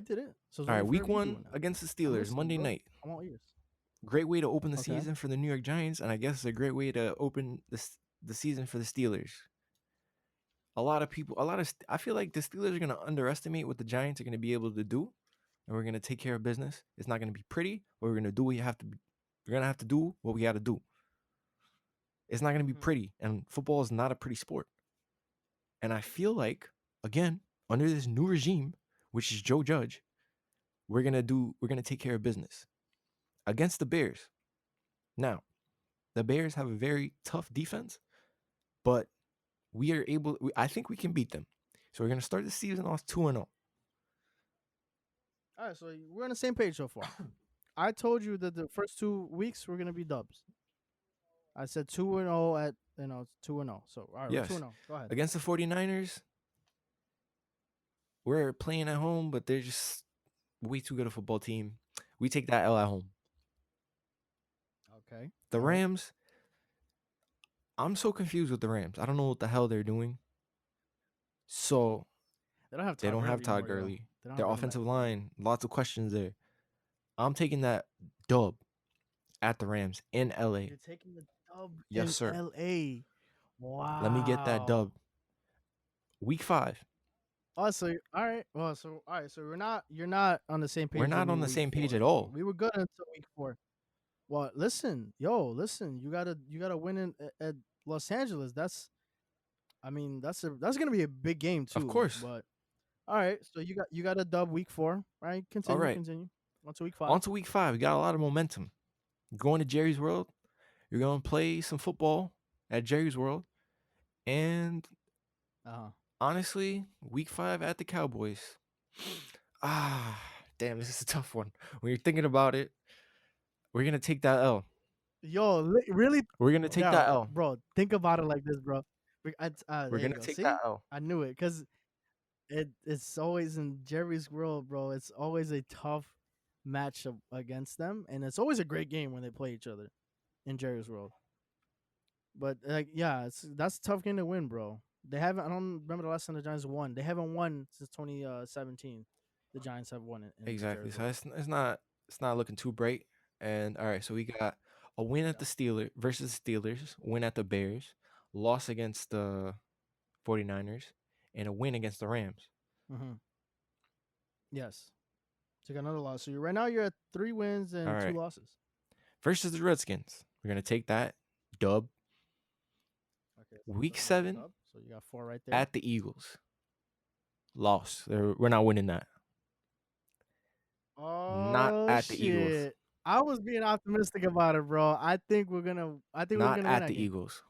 did it. So it's All right. only fair Week if you do 1 it now. against the I'm Steelers, listening, Monday bro. night. I'm all ears. Great way to open the Okay. season for the New York Giants, and I guess it's a great way to open the season for the Steelers. I feel like the Steelers are going to underestimate what the Giants are going to be able to do, and we're going to take care of business. It's not going to be pretty, but we're going to do what you have to. We're going to have to do what we got to do. It's not going to be pretty, and football is not a pretty sport. And I feel like, again, under this new regime, which is Joe Judge, we're going to take care of business against the Bears. Now, the Bears have a very tough defense, but I think we can beat them. So we're going to start the season off 2-0. All right, so we're on the same page so far. I told you that the first 2 weeks were gonna be dubs. I said 2-0 at 2-0. So all right, Yes. we're 2-0. Go ahead. Against the 49ers, we're playing at home, but they're just way too good a football team. We take that L at home. Okay. The all right. Rams, I'm so confused with the Rams. I don't know what the hell they're doing. So They don't have they don't have Todd anymore, yo. Gurley. They don't Their have running offensive back. line, lots of questions there. I'm taking that dub at the Rams in LA. You're taking the dub Yes, in sir. LA. Wow. Let me get that dub. Week 5. Oh, so all right. Well, so all right. So you're not on the same page. We're not on the week same page 4. at all. We were good until week 4. Well, listen. You gotta win at Los Angeles. That's gonna be a big game too. Of course. But all right. So you got a dub week 4, right? Continue. All right. Continue. On to week 5. On to week 5. We got a lot of momentum. Going to Jerry's World. You're going to play some football at Jerry's World. And honestly, week 5 at the Cowboys. Damn, this is a tough one. When you're thinking about it, we're going to take that L. Yo, really? We're gonna take that No, L. bro. Think about it like this, bro. We're There you gonna go. take that See, L. I knew it because it's always in Jerry's world, bro. It's always a tough matchup against them, and it's always a great game when they play each other in Jerry's world. But like, yeah, that's a tough game to win, bro. They haven't. I don't remember the last time the Giants won. They haven't won since 2017. The Giants have won it in Exactly. Jerry's So world. it's not looking too bright. And all right, so we got a win at Yeah. the Steelers versus Steelers, win at the Bears, loss against the 49ers, and a win against the Rams. Mm-hmm. Yes. So you got another loss. So right now you're at 3 wins All and two right. losses. Versus the Redskins. We're gonna take that dub. Okay, so Week that's another 7 dub. So you got 4 right there. at the Eagles. Loss. We're not winning that. Not Oh at the Eagles. shit! I was being optimistic about it, bro. I think we're gonna. I think we're Not gonna win at that the game. Eagles.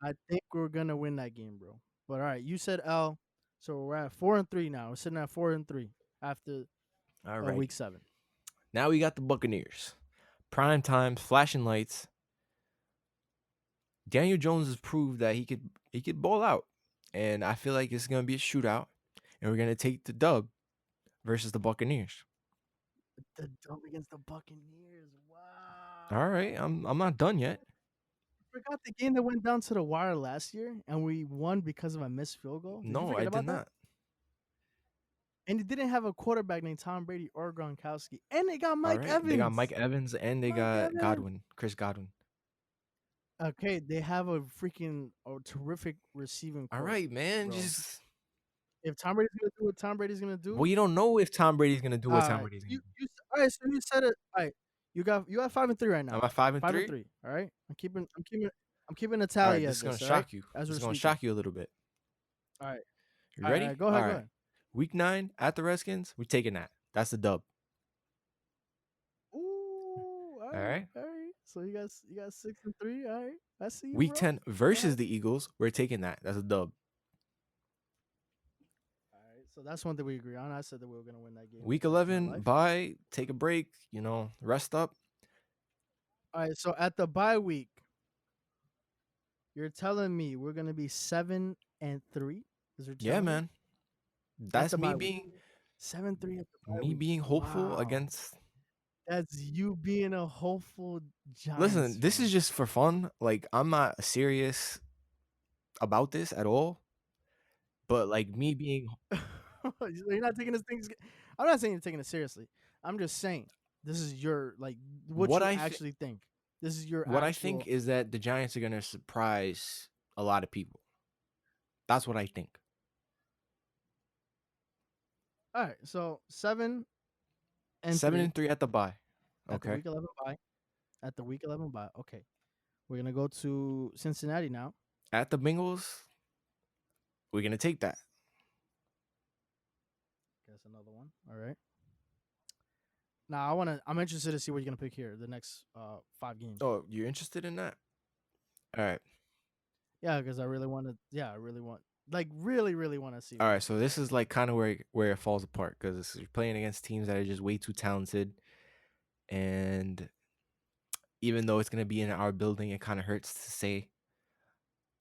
I think we're gonna win that game, bro. But all right, you said L, so we're at 4-3 now. We're sitting at 4-3 after All right. week 7. Now we got the Buccaneers. Prime times, flashing lights. Daniel Jones has proved that he could ball out. And I feel like it's gonna be a shootout. And we're gonna take the dub versus the Buccaneers. The dub against the Buccaneers. All right, Wow. I'm not done yet. Forgot the game that went down to the wire last year, and we won because of a missed field goal. Did you No, I forget did about that? not. And they didn't have a quarterback named Tom Brady or Gronkowski, and they got All Mike right, they got Evans. Mike Evans and they Mike got Evans. Chris Godwin. Okay, they have a freaking terrific receiving All core. right, man, bro. just If Tom Brady's gonna do what Tom Brady's gonna do, well, you don't know if Tom Brady's gonna do what Tom Brady's gonna do. all right. So you said it. All right, you got 5-3 right I'm now. at 5-3. 5-3. All right, I'm keeping a All tally right, this of is gonna this. All right, shock you. as This we're is gonna speaking. shock you a little bit. All right, You all ready? right. Go All ahead. Go right. ahead. Week 9 at the Redskins, we taking that. That's the dub. Ooh, all All right, right. all right. So you got 6-3. All right, I see you, Week bro. 10 versus the Eagles, we're taking that. That's a dub. All right, so that's one thing we agree on. I said that we were gonna win that game. Week That's my 11, life. bye, take a break, rest up. All right, so at the bye week, you're telling me we're gonna be 7-3? Is what you're Yeah, telling me? man. At That's the me bye week. being 7-3 at the bye me week. being hopeful Wow. against. That's you being a hopeful Giants Listen, this fan. is just for fun. Like, I'm not serious about this at all. But like me being You're not taking this thing. I'm not saying you're taking it seriously. I'm just saying this is your what what you I actually think. This is your what I actual. think is that the Giants are gonna surprise a lot of people. That's what I think. All right, so 7-3 7-3 at the bye. at the Okay. week 11 bye. At the week 11 bye. Okay, we're gonna go to Cincinnati now. At the Bengals, we're gonna take that. Guess another one. All right. Now I'm interested to see what you're gonna pick here. The next 5 games. Oh, you're interested in that? All right. Yeah, because I really want to. Yeah, I really want. Really want to see. All right. So this is like kind of where it falls apart because you're playing against teams that are just way too talented, and even though it's gonna be in our building, it kind of hurts to say.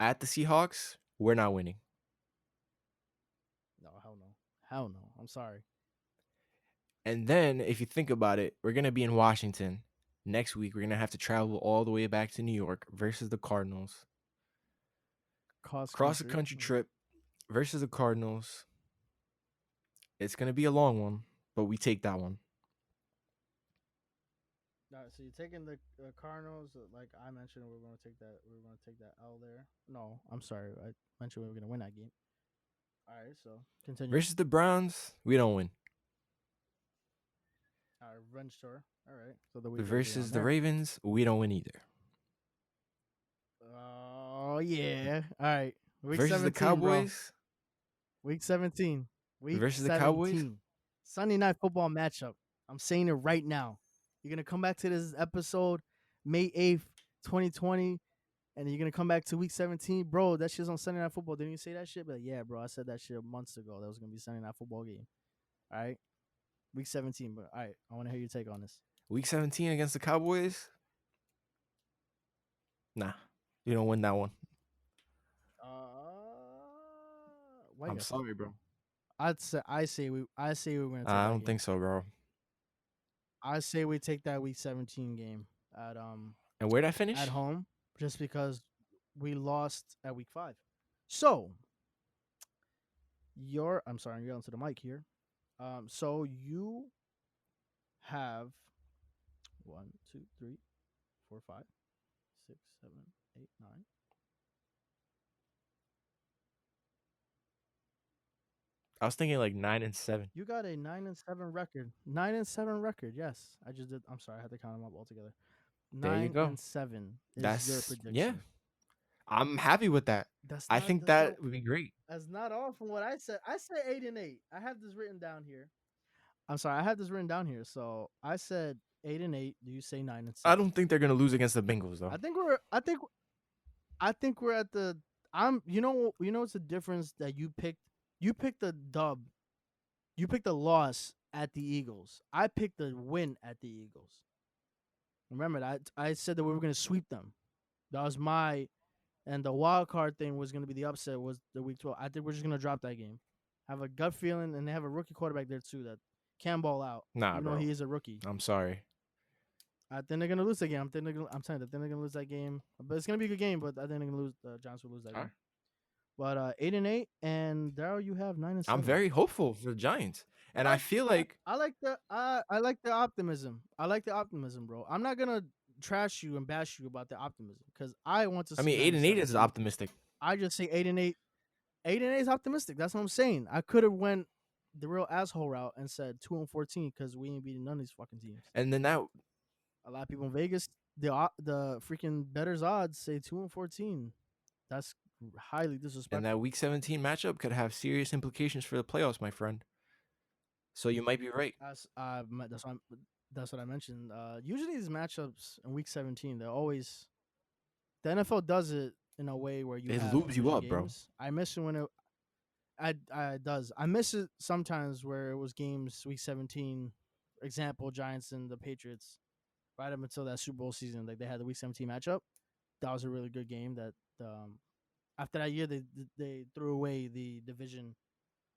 At the Seahawks, we're not winning. No, hell no. I'm sorry. And then, if you think about it, we're going to be in Washington. Next week, we're going to have to travel all the way back to New York versus the Cardinals. Cross the country trip versus the Cardinals. It's going to be a long one, but we take that one. All right, so you're taking the Cardinals, like I mentioned, we're going to take that. We're going to take that L there. No, I'm sorry. I mentioned we were going to win that game. All right, so continue. Versus the Browns, we don't win. All right, revenge tour. All right, so the week Versus the Ravens, we don't win either. Oh yeah. All right. Week versus 17, the Cowboys. Bro. Week 17. Week versus 17. the Cowboys. Sunday night football matchup. I'm saying it right now. You're gonna come back to this episode May 8th, 2020, and you're gonna come back to week 17, bro. That shit's on Sunday night football. Didn't you say that shit? But yeah, bro, I said that shit months ago. That was gonna be Sunday night football game. All right. Week 17, but all right, I want to hear your take on this. Week 17 against the Cowboys. Nah, you don't win that one. Why you I'm gotta say sorry, that, bro. bro? I say we're gonna take I that don't game. think so, bro. I say we take that week 17 game And where'd I at finish? home, just because we lost at week 5. So I'm sorry, I'm yelling to the mic here. So you have 1, 2, 3, 4, 5, 6, 7, 8, 9. I was thinking like 9-7. You got a 9-7 record. 9-7 record. Yes, I just did. I'm sorry, I had to count them up all together. There you Nine go. and seven is your That's yeah. prediction. I'm happy with that. That's I not. think That's that not. would be great. That's not all from what I said. I said 8-8. I have this written down here. I'm sorry, I have this written down here. So I said 8-8. Do you say 9 and I 7? don't think they're gonna lose against the Bengals though. I think we're. I think we're at the. I'm. You know. You know. It's the difference that you picked. You picked the dub. You picked the loss at the Eagles. I picked the win at the Eagles. Remember that I said that we were going to sweep them. That was my, and the wild card thing was going to be the upset was the week 12. I think we're just going to drop that game. Have a gut feeling, and they have a rookie quarterback there too that can ball out, Nah, even though bro. he is a rookie. I'm sorry. I think they're going to lose that game. I'm telling you, I think they're going to lose that game. But it's going to be a good game. But I think they're going to lose. The Giants will lose that All game. right. But 8-8, and Daryl, you have 9 and I'm 7. very hopeful for the Giants, and I feel like I like the optimism. I like the optimism, bro. I'm not gonna trash you and bash you about the optimism because I want to I see mean 9 and 8-8 7 is too. optimistic, I just say 8-8. 8-8 is optimistic. That's what I'm saying. I could have went the real asshole route and said 2-14 because we ain't beating none of these fucking teams. and then that A lot of people in Vegas, the freaking betters odds say 2-14. That's highly and that disrespectful. Week 17 matchup could have serious implications for the playoffs, my friend. So you might be right. That's what I mentioned. Usually these matchups in week 17, they're always the NFL does it in a way where you It have lubes you division up, bro. games. I miss it when it does. I miss it sometimes where it was games week 17. Example: Giants and the Patriots. Right up until that Super Bowl season, like they had the week 17 matchup. That was a really good game. That after that year, they threw away the division,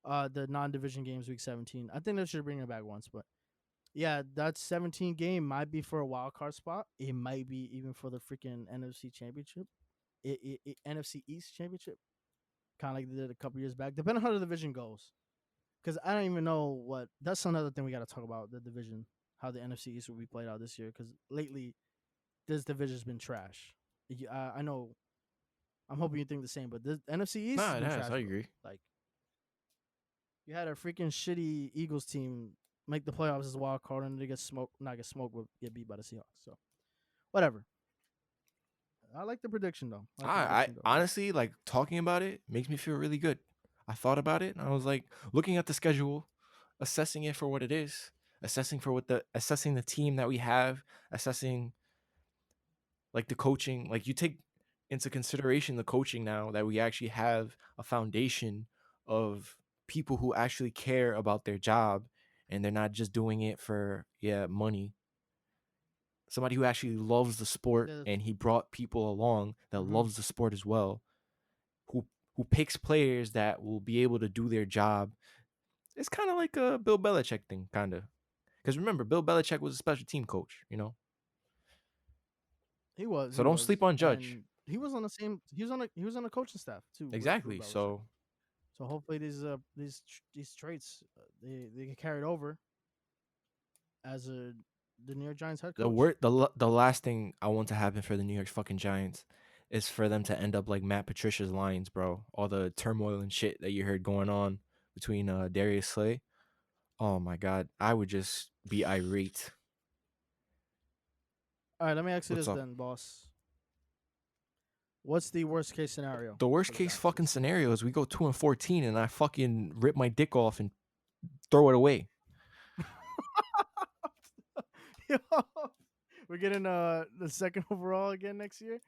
the non-division games week 17. I think they should bring it back once, but yeah, that 17 game might be for a wild card spot. It might be even for the freaking NFC Championship, NFC East Championship, kind of like they did a couple years back. Depending on how the division goes, because I don't even know what. That's another thing we got to talk about the division, how the NFC East will be played out this year. Because lately, this division's been trash. I know. I'm hoping you think the same, but the NFC East has Nah, it been has. trash, I bro. agree. Like you had a freaking shitty Eagles team make the playoffs as a wild card, and they get smoked. Not get smoked, but get beat by the Seahawks. So whatever. I like the prediction though. I like the I prediction though. honestly like talking about it makes me feel really good. I thought about it and I was like looking at the schedule, assessing it for what it is, assessing the team that we have, assessing like the coaching. Like you take into consideration the coaching now that we actually have a foundation of people who actually care about their job and they're not just doing it for money. Somebody who actually loves the sport The, and he brought people along that mm-hmm. loves the sport as well, who picks players that will be able to do their job. It's kind of like a Bill Belichick thing, kind of. Because remember, Bill Belichick was a special team coach, you know. He was, So don't sleep on Judge. and he was on the same. He was on the coaching staff too with Bill Exactly. Belichick. So So hopefully these traits they get carried over as the New York Giants head the coach. word the last thing I want to happen for the New York fucking Giants is for them to end up like Matt Patricia's lines, bro. All the turmoil and shit that you heard going on between Darius Slay. Oh my god, I would just be irate. All right, let me ask you What's this up? then, boss. What's the worst case scenario The worst for the case Giants fucking this season? scenario is we go 2-14 and I fucking rip my dick off and throw it away. Yo, we're getting the second overall again next year.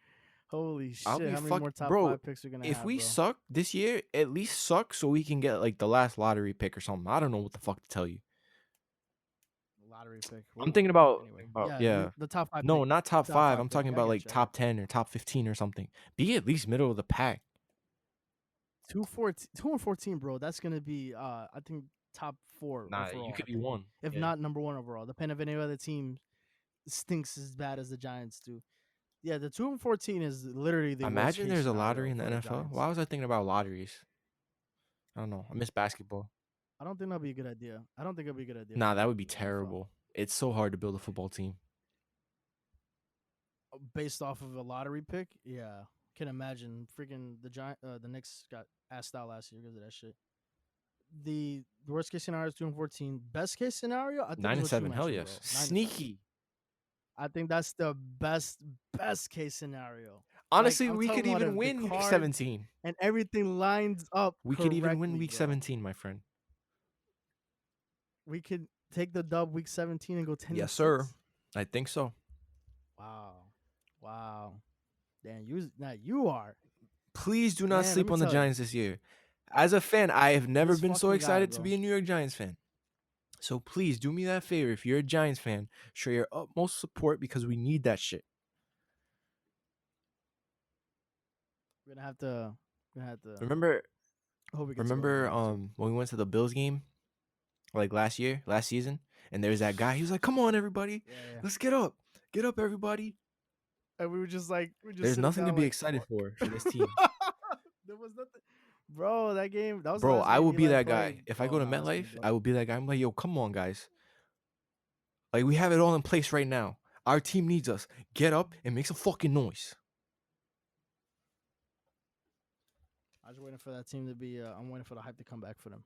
Holy I'll shit! be How many more top bro. 5 picks are gonna If have, we bro? suck this year, at least suck so we can get like the last lottery pick or something. I don't know what the fuck to tell you. lottery pick. I'm thinking about Anyway, yeah. the top five No, pick. not top Top 5. five I'm pick. talking Yeah, I about get like you. I get top 10 or top 15 or something. Be at least middle of the pack. 2 and 14, bro. That's gonna be I think top 4 Nah, you overall. could I be think, one. if Yeah. not number 1 overall, depending if any other team stinks as bad as the Giants do. Yeah, the 2 and 14 is literally the worst Imagine case there's a lottery scenario in the for the NFL. Giants. Why was I thinking about lotteries? I don't know. I miss basketball. I don't think that'd be a good idea. I don't think it'd be a good idea Nah, for that would be the NFL. terrible. It's so hard to build a football team. Based off of a lottery pick, yeah, can imagine. Freaking the Knicks got asked out last year because of that shit. The worst case scenario is 2 and 14. Best case scenario, I think, Nine is and what you seven, hell mentioned, yes. bro. 9 and 7. Sneaky. I think that's the best case scenario. Like, Honestly, I'm we could talking about even if the win week cards 17. and everything lines up We could even win correctly, week bro. 17, my friend. We could take the dub week 17 and go 10 Yes, and sir. 6. I think so. Wow. Damn, you are. Please do not Man, let sleep me on the tell you. Giants this year. As a fan, I have never This been so fucking guy, excited to bro. be a New York Giants fan. So please do me that favor. If you're a Giants fan, show your utmost support because we need that shit. We're gonna have to. Remember Hope we get to go to the game too. when we went to the Bills game like last season, and there's that guy. He was like, "Come on, everybody, Yeah. let's get up, everybody." And we were just There's sitting nothing to down be like, excited fuck. for this team, There was nothing, bro. That game, that was the bro. last I game will be Eli that played. guy. If I Oh go to no, that's pretty MetLife, dope. I will be that guy. I'm like, "Yo, come on, guys. Like we have it all in place right now. Our team needs us. Get up and make some fucking noise." I was waiting for that team to be. I'm waiting for the hype to come back for them.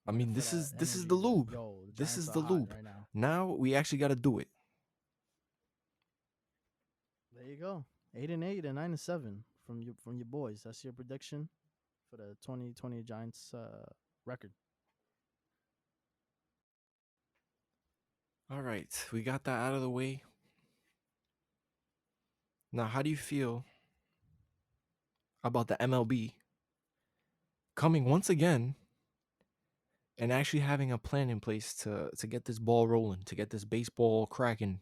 I Waiting mean, for this that is energy the that, lube. yo, the This Giants is are the hot lube. right now. Now we actually got to do it. There you go. 8-8 and 9-7 from your boys. That's your prediction for the 2020 Giants record. All right, we got that out of the way. Now, how do you feel about the MLB coming once again and actually having a plan in place to get this ball rolling, to get this baseball cracking?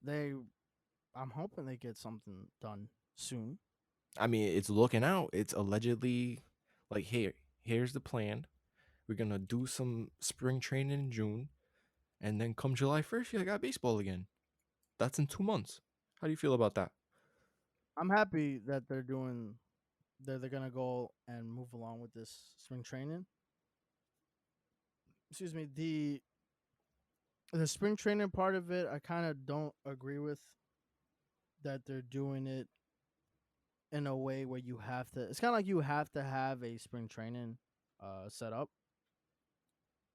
I'm hoping they get something done soon. I mean, it's looking out. It's allegedly like, here's the plan. We're gonna do some spring training in June, and then come July 1st, you got baseball again. That's in 2 months. How do you feel about that? I'm happy that they're gonna go and move along with this spring training. Excuse me, the spring training part of it, I kind of don't agree with that they're doing it in a way where you have to. It's kind of like you have to have a spring training set up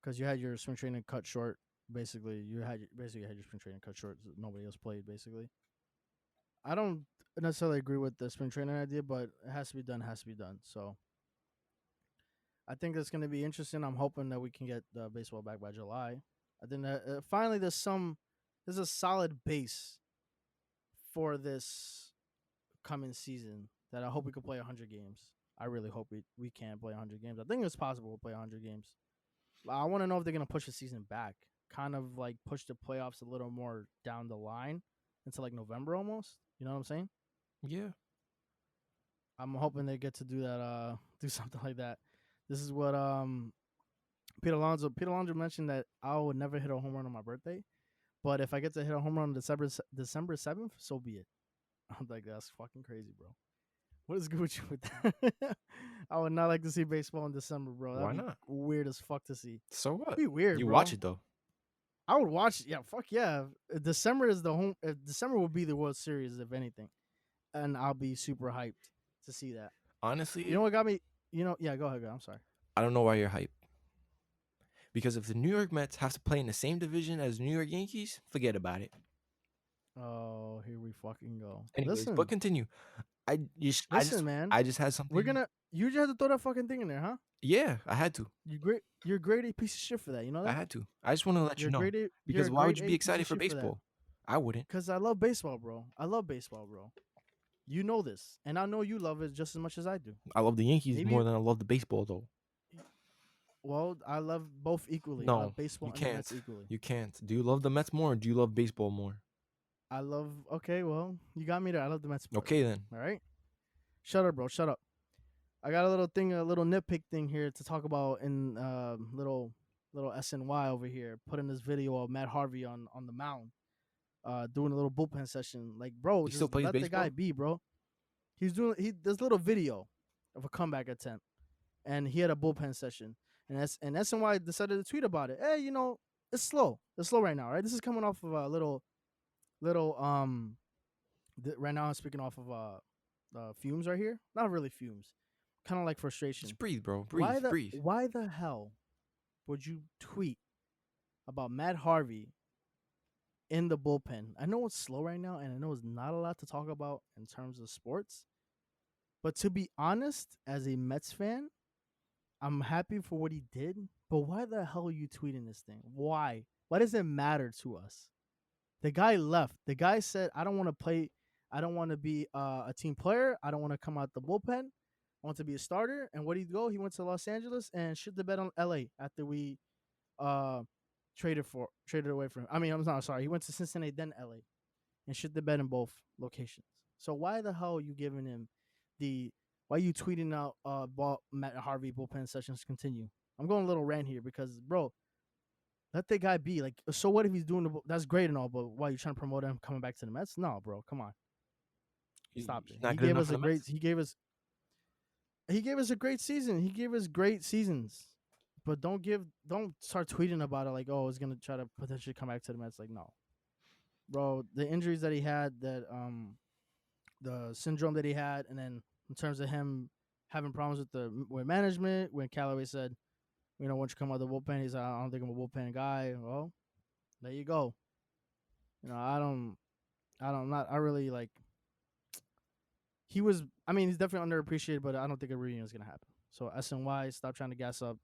because you had your spring training cut short. Basically, you had your spring training cut short. So nobody else played. Basically, I don't necessarily agree with the spring training idea, but it has to be done. Has to be done. So I think it's going to be interesting. I'm hoping that we can get baseball back by July. I think that finally there's a solid base for this coming season that I hope we can play 100 games. I really hope we can play 100 games. I think it's possible to play 100 games. I want to know if they're going to push the season back, kind of like push the playoffs a little more down the line into like November almost. You know what I'm saying? Yeah. I'm hoping they get to do that, do something like that. This is what Peter Alonso mentioned that I would never hit a home run on my birthday, but if I get to hit a home run on December 7th, so be it. I'm like, that's fucking crazy, bro. What is good with you with that? I would not like to see baseball in December, bro. That'd Why be not? weird as fuck to see. So what? It'd be weird, You bro. watch it though. I would watch. Yeah, fuck yeah. December is the home. December will be the World Series, if anything, and I'll be super hyped to see that. Honestly, You know what got me? Yeah, go ahead. I'm sorry. I don't know why you're hyped. Because if the New York Mets have to play in the same division as the New York Yankees, forget about it. Oh, here we fucking go. Anyways, Listen, but continue. man. I just had something. You just had to throw that fucking thing in there, huh? Yeah, I had to. You're a grade A piece of shit for that. You know that? I had to. I just want to let you You're know. grade A. Because You're a why would grade you A be piece of excited for shit for that. baseball? I wouldn't. Because I love baseball, bro. I love baseball, bro. You know this, and I know you love it just as much as I do. I love the Yankees Maybe more than I love the baseball, though. Well, I love both equally. I No, love baseball you and the can't. Mets equally. You can't. Do you love the Mets more or do you love baseball more? I love. Okay, well, you got me there. I love the Mets more. Okay then. All right. Shut up, bro. Shut up. I got a little thing, a little nitpick thing here to talk about in little SNY over here. Putting this video of Matt Harvey on the mound, doing a little bullpen session. Like, bro, He still just plays let the guy baseball? be, bro. He does little video of a comeback attempt, and he had a bullpen session, and SNY decided to tweet about it. Hey, it's slow. It's slow right now, right? This is coming off of a little right now I'm speaking off of fumes right here. Not really fumes, kind of like Just frustration. breathe, bro. Why Breathe. the Breathe. why the hell would you tweet about Matt Harvey in the bullpen? I know it's slow right now, and I know it's not a lot to talk about in terms of sports. But to be honest, as a Mets fan, I'm happy for what he did. But why the hell are you tweeting this thing? Why? Why does it matter to us? The guy left. The guy said, "I don't want to play. I don't want to be a team player. I don't want to come out the bullpen. I want to be a starter." And where did he go? He went to Los Angeles and shit the bed on LA after we uh traded away from him. I mean, I'm not sorry. He went to Cincinnati, then LA, and shit the bed in both locations. So why the hell are you giving him the? Why are you tweeting out Matt Harvey bullpen sessions continue? I'm going a little rant here because, bro, let the guy be. Like, so what if he's doing that's great and all, but why you trying to promote him coming back to the Mets? No, bro, come on, stop it. He's not good enough for the Mets. He gave us a great season. He gave us great seasons. But don't start tweeting about it like, oh, it's gonna try to potentially come back to the Mets. Like, no, bro, the injuries that he had, the syndrome that he had, and then in terms of him having problems with management, when Callaway said, once you come out of the bullpen, he's like, I don't think I'm a bullpen guy. Well, there you go. I really like. He was. I mean, he's definitely underappreciated, but I don't think a reunion is gonna happen. So SNY, stop trying to gas up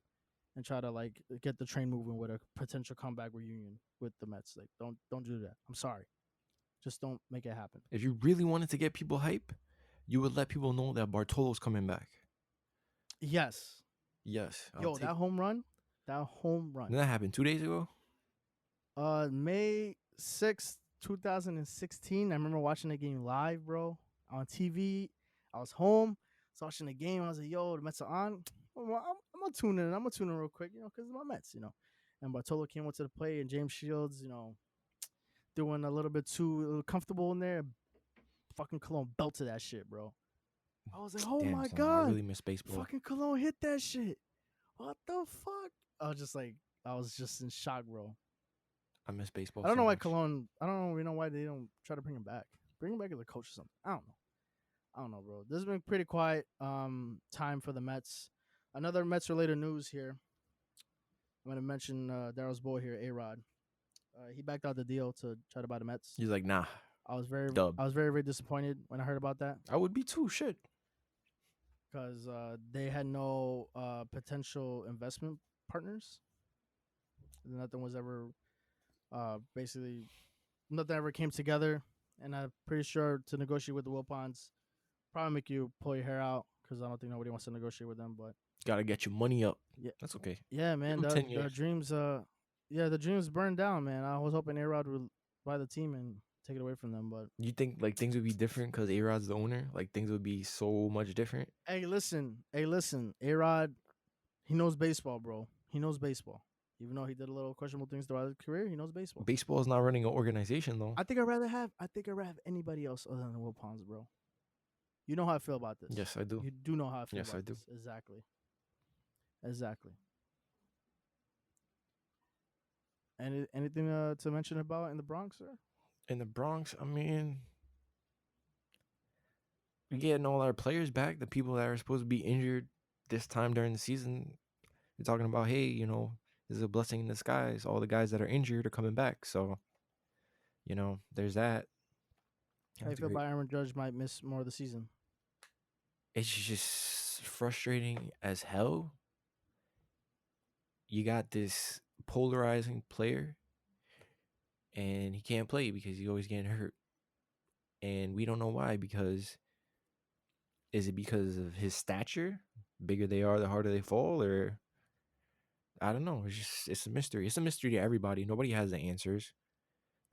and try to like get the train moving with a potential comeback reunion with the Mets. Like, don't do that. I'm sorry. Just don't make it happen. If you really wanted to get people hype, you would let people know that Bartolo's coming back. Yes. Yes. Yo, that home run. That home run. Did that happen 2 days ago? May 6th, 2016. I remember watching the game live, bro, on TV. I was home, was watching the game. I was like, yo, the Mets are on. I'm gonna tune in. I'm gonna tune in real quick, because it's my Mets. And Bartolo came up to the plate, and James Shields, doing a little bit too comfortable in there. Fucking Cologne belted that shit, bro. I was like, oh Damn, my son, God. I really miss baseball. Fucking Cologne hit that shit. What the fuck? I was just in shock, bro. I miss baseball. I don't know why much. Cologne. I don't know. Why they don't try to bring him back. Bring him back as a coach or something. I don't know, bro. This has been pretty quiet time for the Mets. Another Mets related news here. I'm gonna mention Daryl's boy here, A-Rod. He backed out the deal to try to buy the Mets. He's like, nah. I was very Dub. very disappointed when I heard about that. I would be too. Shit. Because they had no potential investment partners. Nothing was ever basically nothing ever came together, and I'm pretty sure to negotiate with the Wilpons probably make you pull your hair out because I don't think nobody wants to negotiate with them. But Gotta get your money up. yeah, That's okay. yeah, man, Give 'em 10 the years. dreams, the dreams burned down, man. I was hoping A-Rod would buy the team and take it away from them, but You think like things would be different because A-Rod's the owner? Like things would be so much different? hey, listen, A-Rod, he knows baseball, bro. He knows baseball. Even though he did a little questionable things throughout his career, he knows baseball. Baseball is not running an organization though. I think I'd rather have anybody else other than the Wilpons, bro. You know how I feel about this. Yes, I do. You do know how I feel Yes, about I do. this. Exactly. Anything to mention about in the Bronx, sir? In the Bronx, I mean, we're getting all our players back. The people that are supposed to be injured this time during the season, they're talking about, hey, this is a blessing in disguise. All the guys that are injured are coming back. So, there's that. I feel Aaron Judge might miss more of the season. It's just frustrating as hell. You got this polarizing player, and he can't play because he's always getting hurt. And we don't know why, because is it because of his stature? Bigger they are, the harder they fall, or I don't know. It's a mystery. It's a mystery to everybody. Nobody has the answers.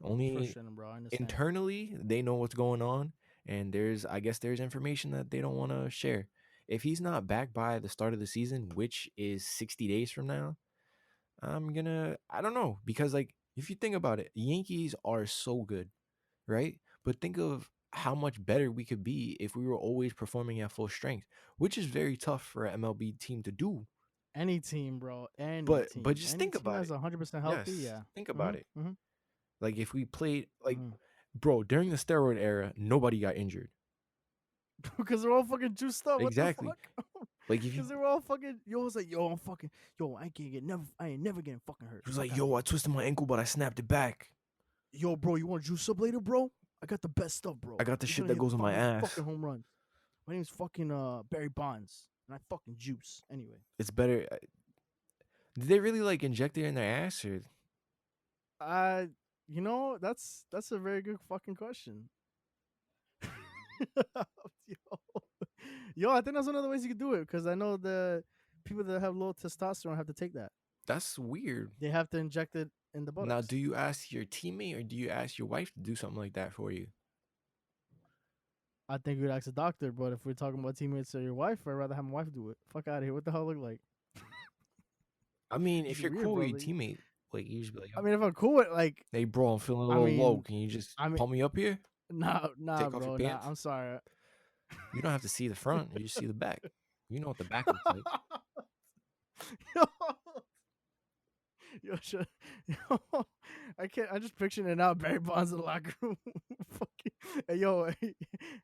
Only Frustrating, bro. I understand. internally they know what's going on, and I guess there's information that they don't want to share. If he's not back by the start of the season, which is 60 days from now, I don't know, because like if you think about it, Yankees are so good, right? But think of how much better we could be if we were always performing at full strength, which is very tough for an MLB team to do. Any team, bro. Any But team. just Any think team about that's it. 100% healthy. Yes, Yeah. think about it. Mm-hmm. Mm-hmm. Like if we played like, Mm-hmm. bro, during the steroid era, nobody got injured. Because they're all fucking juiced up. What the Exactly. fuck? Like if you Because they were all fucking. Yo, was like, yo, I'm fucking. Yo, I ain't never getting fucking hurt. He was Fuck like, out of yo, here. I twisted my ankle, but I snapped it back. Yo, bro, you want to juice up later, bro? I got the best stuff, I bro. got the You're shit gonna that hit goes in my ass. fucking home runs. My name's fucking Barry Bonds, and I fucking juice. Anyway, It's better. Did they really like inject it in their ass, or uh, that's a very good fucking question. yo, yo, I think that's one of the ways you could do it because I know the people that have low testosterone have to take that. that's weird. They have to inject it in the Now, buttocks. do you ask your teammate or do you ask your wife to do something like that for you? I think you'd ask a doctor, but if we're talking about teammates or your wife, I'd rather have my wife do it. Fuck out of here. What the hell look like? I mean, This if is you're weird, cool with bro. your teammate, like you just be like, I yo, mean, if I'm cool with like, hey, bro, I'm feeling a I little low. mean, Can you just I mean, pump me up here? nah, Take off your bro, nah. pants. I'm sorry. You don't have to see the front. You just see the back. You know what the back looks like. yo, yo, shut, yo, I can't. I'm just picturing it now. Barry Bonds in the locker room. Fucking, hey, yo,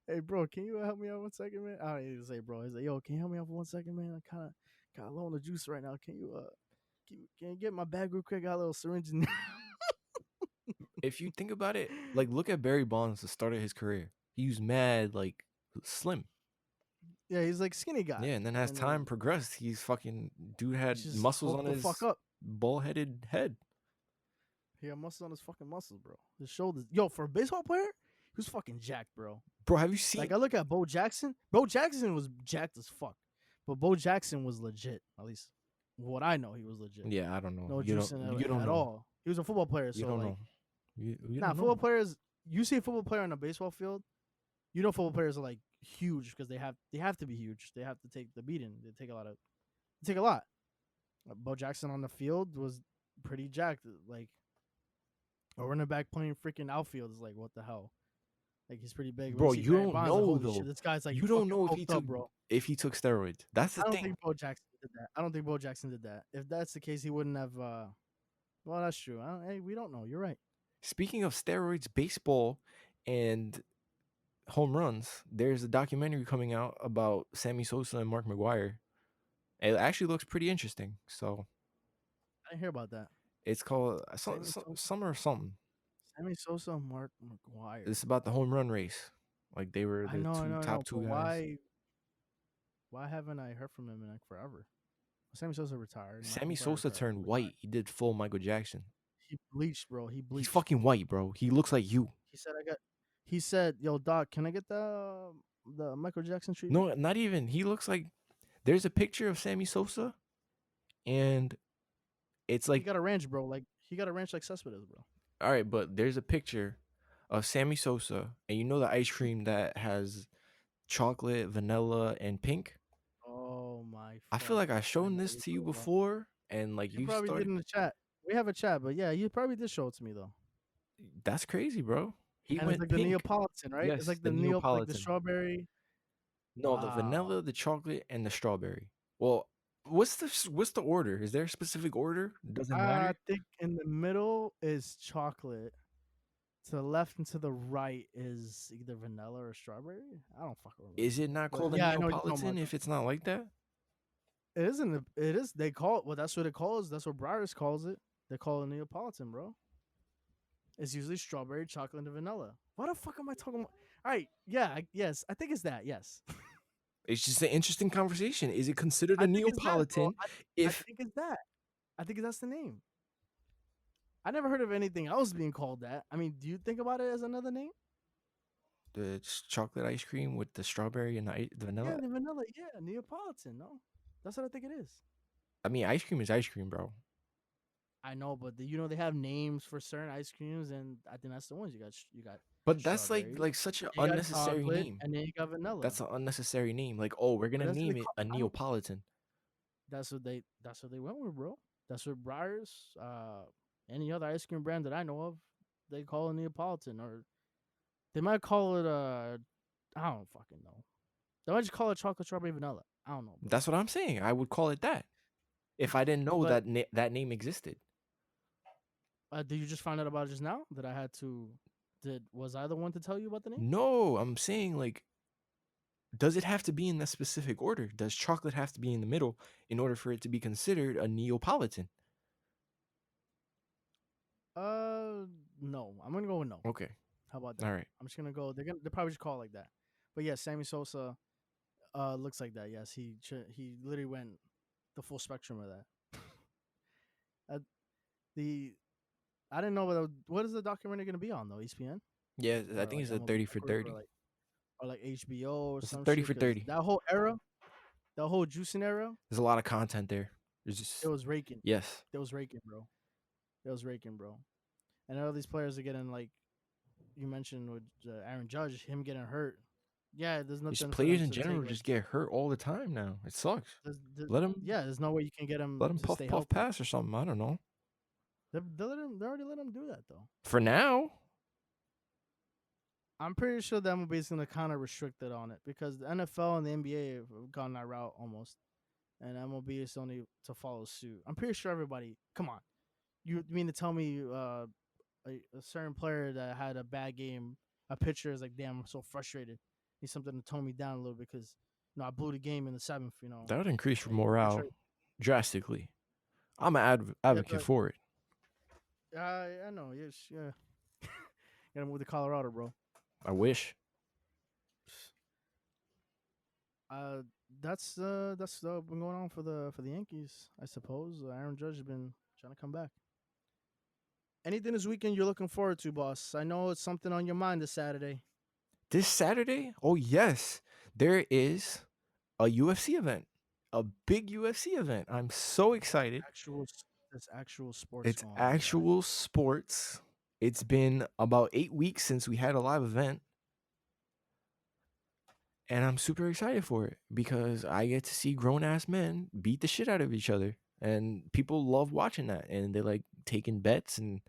hey, bro, can you help me out 1 second, man? I don't even say, bro. He's like, yo, can you help me out for 1 second, man? I kind of got low on the juice right now. Can you get my bag real quick? I got a little syringe in there. If you think about it, like look at Barry Bonds, the start of his career. He was mad, like slim. Yeah, he's like skinny guy, Yeah, and then as and then time progressed, he's fucking dude he's had just muscles bulked on the fuck his up. ball-headed head. He had muscles on his fucking muscles, bro. His shoulders. Yo, for a baseball player, he was fucking jacked, bro. Bro, have you seen? Like I look at Bo Jackson. Bo Jackson was jacked as fuck, but Bo Jackson was legit. At least what I know, he was legit. Yeah, I don't know. No You juice don't. in You it don't at know. all. He was a football player, You so don't like, know. You nah, don't football know. players. You see a football player on a baseball field, you know football players are like huge because they have to be huge. They have to take the beating. They take a lot of. They take a lot. Bo Jackson on the field was pretty jacked. Like a running back playing freaking outfield is like what the hell. Like he's pretty big. When you Bro, see you Barry don't Bonds, like know holy shit, though. this guy's like You don't fucking know bulked up, bro. if he took steroids. That's the I don't thing. think Bo Jackson did that. I don't think Bo Jackson did that. If that's the case, he wouldn't have. Well, that's true. Hey, we don't know. You're right. Speaking of steroids, baseball, and home runs, there's a documentary coming out about Sammy Sosa and Mark McGuire. It actually looks pretty interesting. So I didn't hear about that. it's called Sammy Sosa, Summer something. Sammy Sosa, Mark McGuire. It's about the home run race. Like they were I the know, I know, I top know. But two guys. why haven't I heard from him in like forever? Sammy Sosa retired. Mark Sammy McGuire Sosa retired. turned white. He did full Michael Jackson. He bleached, bro. He He's bleached. fucking white, bro. He looks like you. He said, "I got." He said, "Yo, Doc, can I get the Michael Jackson treatment?" No, not even. He looks like there's a picture of Sammy Sosa and it's He like, got a ranch, bro. Like he got a ranch like Cespedes, bro. all right, but there's a picture of Sammy Sosa and you know the ice cream that has chocolate, vanilla, and pink? Oh my I feel fuck! like I've I shown know what this you're to you talking about. before and like You you probably did started. in the chat. We have a chat, but yeah, you probably did show it to me though. That's crazy, bro. He And it's went like the pink. Neapolitan, right? It's Yes, like the like the Neapolitan. strawberry. No, the Wow. vanilla, the chocolate, and the strawberry. Well, what's the order? Is there a specific order? Does it I matter? think in the middle is chocolate. To the left and to the right is either vanilla or strawberry. I don't fucking Is remember. it not But called a yeah, I know what you're talking Neapolitan about. if it's not like that? It isn't. It is. They call it. Well, that's what it calls. That's what Breyers calls it. They call it Neapolitan, bro. It's usually strawberry, chocolate, and vanilla. What the fuck am I talking about? All right. Yeah. Yes. I think it's that. Yes. It's just an interesting conversation. Is it considered a I think it's that, bro. Neapolitan I if think it's that. I think that's the name. I never heard of anything else being called that. I mean, do you think about it as another name? the chocolate ice cream with the strawberry and the Yeah, vanilla? the vanilla. Yeah, Neapolitan. No, that's what I think it is. I mean, ice cream is ice cream, bro. I know, but they have names for certain ice creams, and I think that's the ones you got But that's strawberry, like such an you got unnecessary chocolate, name. and then you got vanilla. That's an unnecessary name. Like, oh, we're But gonna that's what they name it call. a I don't. Neapolitan. That's what they went with, bro. That's what Breyers, any other ice cream brand that I know of, they call it Neapolitan, or they might call it I don't fucking know. They might just call it chocolate strawberry vanilla. I don't know, bro. That's what I'm saying. I would call it that if I didn't know But that that name existed. did you just find out about it just now? That I had to? Did was I the one to tell you about the name? No, I'm saying like, does it have to be in that specific order? Does chocolate have to be in the middle in order for it to be considered a Neapolitan? Uh, no. I'm gonna go with no. Okay, How about all that? right. I'm just gonna go. They probably just call it like that. But yeah, Sammy Sosa looks like that. Yes, he literally went the full spectrum of that. uh, the I didn't know what is the documentary gonna be on though? ESPN Yeah, I or think like it's a MLB 30 for Network 30. or like HBO or It's a some 30 shit? for Because 30. that whole era, that whole juicing era, There's a lot of content there. There's it just, was raking. yes. It was raking, bro. It was raking, bro. And all these players are getting like you mentioned with Aaron Judge, him getting hurt. Yeah, there's Just nothing for players them in to take. general Like, just get hurt all the time now. It sucks. Let them yeah, there's no way you can get him let them to puff stay puff healthy. pass or something. I don't know. They already let him do that though. For now, I'm pretty sure the MLB is gonna kind of restrict it on it because the NFL and the NBA have gone that route almost, and MLB is only to follow suit. I'm pretty sure everybody. Come on, you mean to tell me a certain player that had a bad game, a pitcher is like, damn, I'm so frustrated. Need something to tone me down a little because I blew the game in the seventh. that would increase your Like I'm morale sure. drastically. I'm an Yeah, advocate but for it. I know. Yes, yeah. Gotta move to Colorado, bro. I wish. Uh, that's been going on for the Yankees, I suppose. Aaron Judge has been trying to come back. Anything this weekend you're looking forward to, boss? I know it's something on your mind this Saturday. This Saturday, oh yes, there is a UFC event, a big UFC event. I'm so excited. There's actual sports It's going on, guys. actual sports. It's been about 8 weeks since we had a live event, and I'm super excited for it because I get to see grown ass men beat the shit out of each other, and people love watching that, and they like taking bets and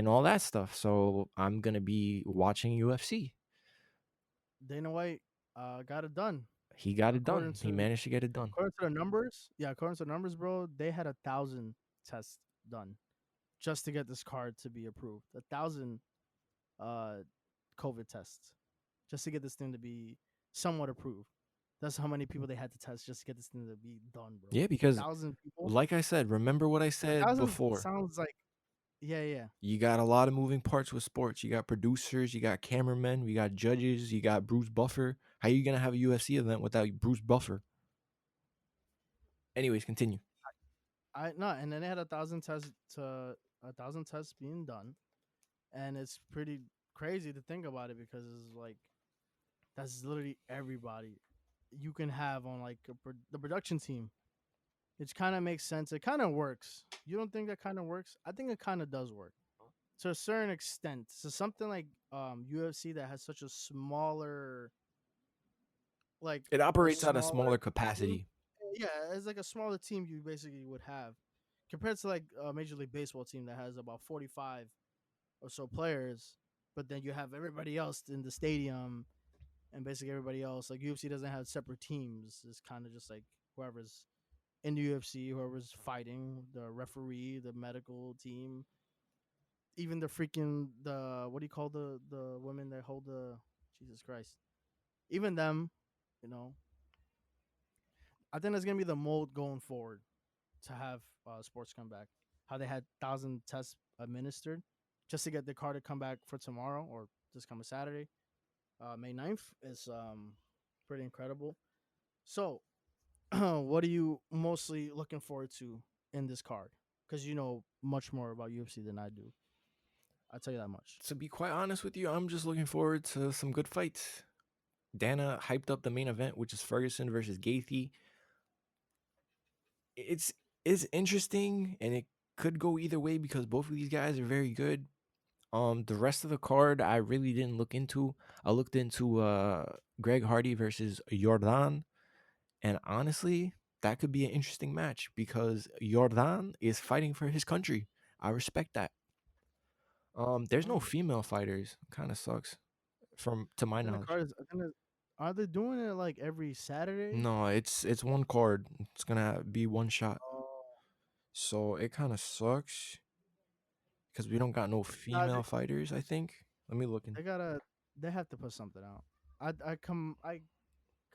all that stuff. So I'm gonna be watching UFC. Dana White got it done. He got it According done. He to managed to get it done. according to the numbers, yeah, according to the numbers, bro, they had 1,000 tests done just to get this card to be approved. 1,000 uh COVID tests just to get this thing to be somewhat approved. That's how many people they had to test just to get this thing to be done, bro. Yeah, A because thousand people. like I said, remember what I A said thousand before. sounds like yeah. You got a lot of moving parts with sports. You got producers, you got cameramen, you got judges, you got Bruce Buffer. How you gonna have a UFC event without Bruce Buffer? Anyways, continue. I no, and then they had 1,000 tests being done, and it's pretty crazy to think about it because it's like that's literally everybody you can have on like the production team. It kind of makes sense. It kind of works. You don't think that kind of works? I think it kind of does work to a certain extent. So something like UFC that has such a smaller, like It a operates at a smaller smaller team. capacity. Yeah, it's like a smaller team you basically would have compared to like a Major League Baseball team that has about 45 or so players, but then you have everybody else in the stadium and basically everybody else. Like UFC doesn't have separate teams. It's kind of just like whoever's in the UFC, whoever's fighting, the referee, the medical team, even the what do you call the women that hold the Jesus Christ, even them, you know. I think that's gonna be the mold going forward to have sports come back. How they had 1,000 tests administered just to get the car to come back for tomorrow or this coming Saturday, May 9th is pretty incredible. So, what are you mostly looking forward to in this card? Because you know much more about UFC than I do. I'll tell you that much. To be quite honest with you, I'm just looking forward to some good fights. Dana hyped up the main event, which is Ferguson versus Gaethje. It's It's interesting, and it could go either way because both of these guys are very good. The rest of the card I really didn't look into. I looked into Greg Hardy versus Jordan, and honestly, that could be an interesting match because Jordan is fighting for his country. I respect that. There's no Mm. female fighters. Kind of sucks, from to my Then the knowledge. card is. Are they doing it like every Saturday? No, it's one card. It's gonna be one shot. Oh, So it kind of sucks because we don't got no nah, female fighters. I think. Let me look in. they gotta. They have to put something out. I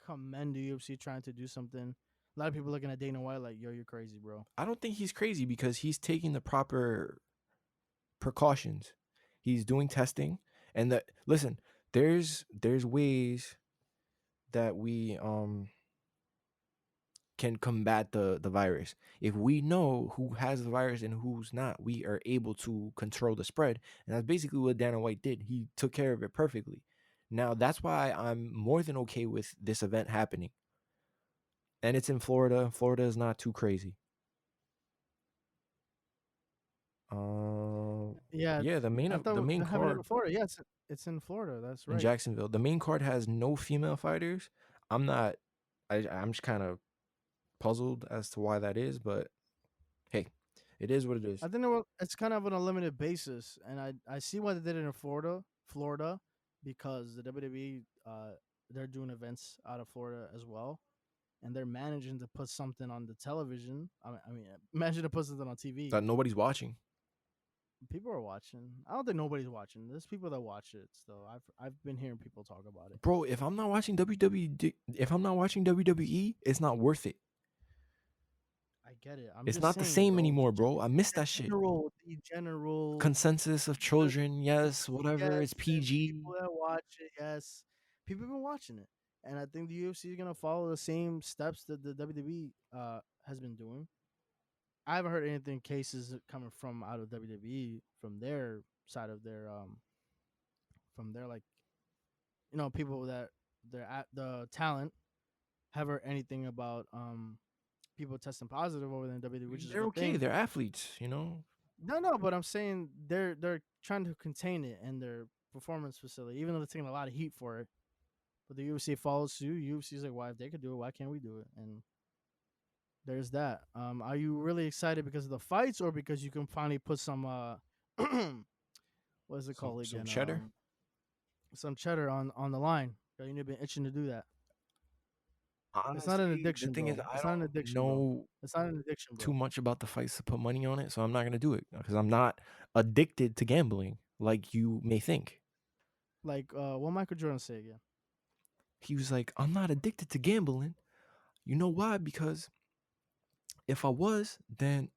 commend the UFC trying to do something. A lot of people looking at Dana White like, yo, you're crazy, bro. I don't think he's crazy because he's taking the proper precautions. He's doing testing, and the listen. There's ways that we can combat the virus. If we know who has the virus and who's not, we are able to control the spread. And that's basically what Dana White did. He took care of it perfectly. Now that's why I'm more than okay with this event happening. And it's in Florida. Florida is not too crazy. Uh Yeah, yeah, I the thought main they're having it in card Florida. Yeah, it's in Florida. That's in right. Jacksonville. The main card has no female fighters. I'm not I'm just kind of puzzled as to why that is, but hey, it is what it is. I think it's kind of on a limited basis, and I see why they did it in Florida, because the WWE they're doing events out of Florida as well, and they're managing to put something on the television. I mean, imagine to put something on TV. That nobody's watching. People are watching. I don't think nobody's watching. There's people that watch it still. I've been hearing people talk about it. Bro, if I'm not watching if I'm not watching WWE, it's not worth it. I get it. I'm It's just not the saying, same bro. anymore, bro. I miss that shit. The general Consensus of the children, yes, whatever. yes, It's the people PG. that watch it, yes, people have been watching it, and I think the UFC is gonna follow the same steps that the WWE has been doing. I haven't heard anything cases coming from out of WWE from their side of their from their like people that they're at the talent have heard anything about people testing positive over there in WWE, which is a They're good okay. thing. They're athletes, you know. No, but I'm saying they're trying to contain it in their performance facility, even though they're taking a lot of heat for it. But the UFC follows suit. UFC's like, why if they could do it, why can't we do it? And there's that. Are you really excited because of the fights, or because you can finally put some what is it called Some again? cheddar. Some cheddar on the line. You've been itching to do that. It's not an Honestly, the addiction, thing is, bro. I It's not an don't addiction, bro. know It's not an addiction, too bro. much about the fights to put money on it, so I'm not gonna do it because I'm not addicted to gambling like you may think. Like what Michael Jordan say again? He was like, I'm not addicted to gambling. You know why? Because if I was, then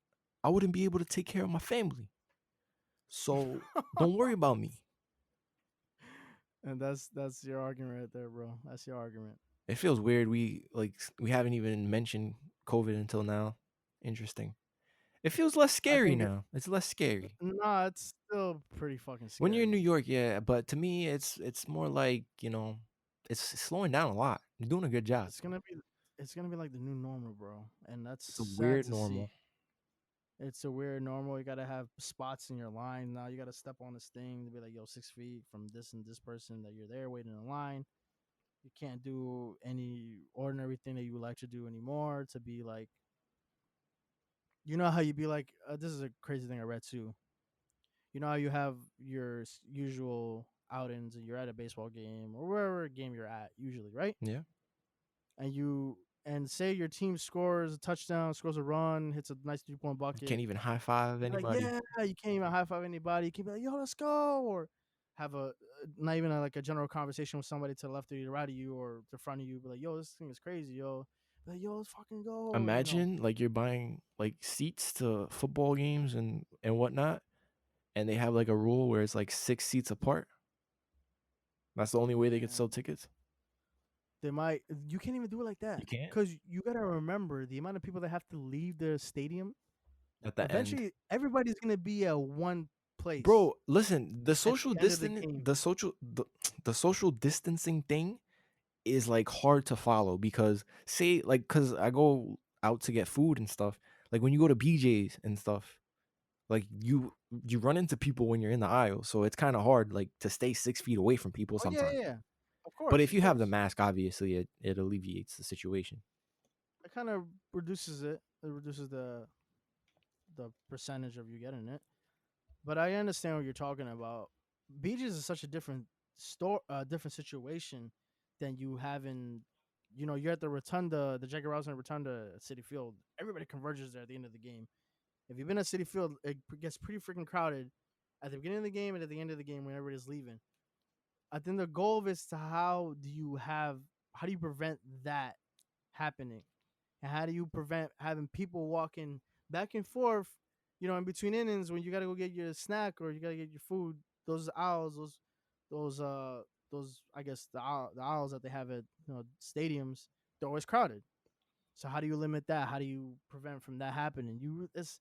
I wouldn't be able to take care of my family. So don't worry about me. And that's your argument right there, bro. That's your argument. It feels weird. We haven't even mentioned COVID until now. Interesting. It feels less I scary think now. It's less scary. nah, it's still pretty fucking When you're in New scary. York, yeah, but to me it's more like, it's slowing down a lot. You're doing a good job. It's gonna be it's gonna be like the new normal, bro. And that's It's a sad weird to see. normal. It's a weird normal. You gotta have spots in your line. Now you gotta step on this thing to be like, yo, 6 feet from this and this person that you're there waiting in line. You can't do any ordinary thing that you would like to do anymore. To be like, how you be like, this is a crazy thing I read too. You know how you have your usual outings and you're at a baseball game or wherever game you're at usually, right? Yeah. And say your team scores a touchdown, scores a run, hits a nice 3 point You can't bucket. even high five You're like, anybody. yeah, you can't even high five anybody. You can be like, yo, let's go, or have a not even like a general conversation with somebody to the left of you, to the right of you, or to the front of you. Be like, yo, this thing is crazy, yo. Be like, yo, let's fucking go. Imagine like you're buying like seats to football games and whatnot, and they have like a rule where it's like 6 seats apart. That's the only way they could Man, sell tickets. they might. You can't even do it like that You can't because you gotta remember the amount of people that have to leave the stadium. at the end. Eventually, everybody's gonna be at one place Bro, listen, at the end of the game. the social distancing thing is like hard to follow because say like cuz I go out to get food and stuff. Like when you go to BJ's and stuff, like you run into people when you're in the aisle, so it's kind of hard like to stay 6 feet away from people Oh yeah, sometimes. yeah, yeah. Of But course, if of you have the course. mask, obviously it alleviates the situation. It kind of reduces it. It reduces the percentage of you getting it. But I understand what you're talking about. Beaches is such a different different situation than you have in, you're at the rotunda, the Jackie Robinson Rotunda at City Field. Everybody converges there at the end of the game. If you've been at City Field, it gets pretty freaking crowded at the beginning of the game and at the end of the game when everybody's leaving. I think the goal is to how do you prevent that happening? And how do you prevent having people walking back and forth, in between innings when you got to go get your snack or you got to get your food? Those aisles, those uh, those I guess the aisles that they have at stadiums, they're always crowded. So how do you limit that? How do you prevent from that happening? That's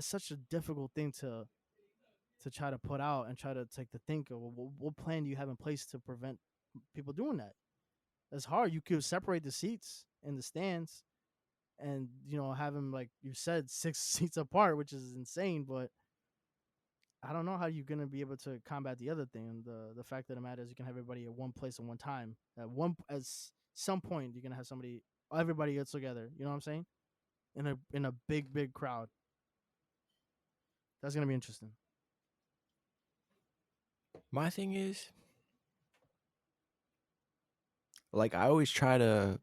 such a difficult thing to try to put out and try to take to think of. What plan do you have in place to prevent people doing that? It's hard. You could separate the seats in the stands and have them, like you said, 6 seats apart, which is insane. But I don't know how you're gonna be able to combat the other thing. The fact that the matter is you can have everybody at one place at one time. At some point you're gonna have everybody gets together. You know what I'm saying? In a big crowd. That's gonna be interesting. My thing is, like, I always try to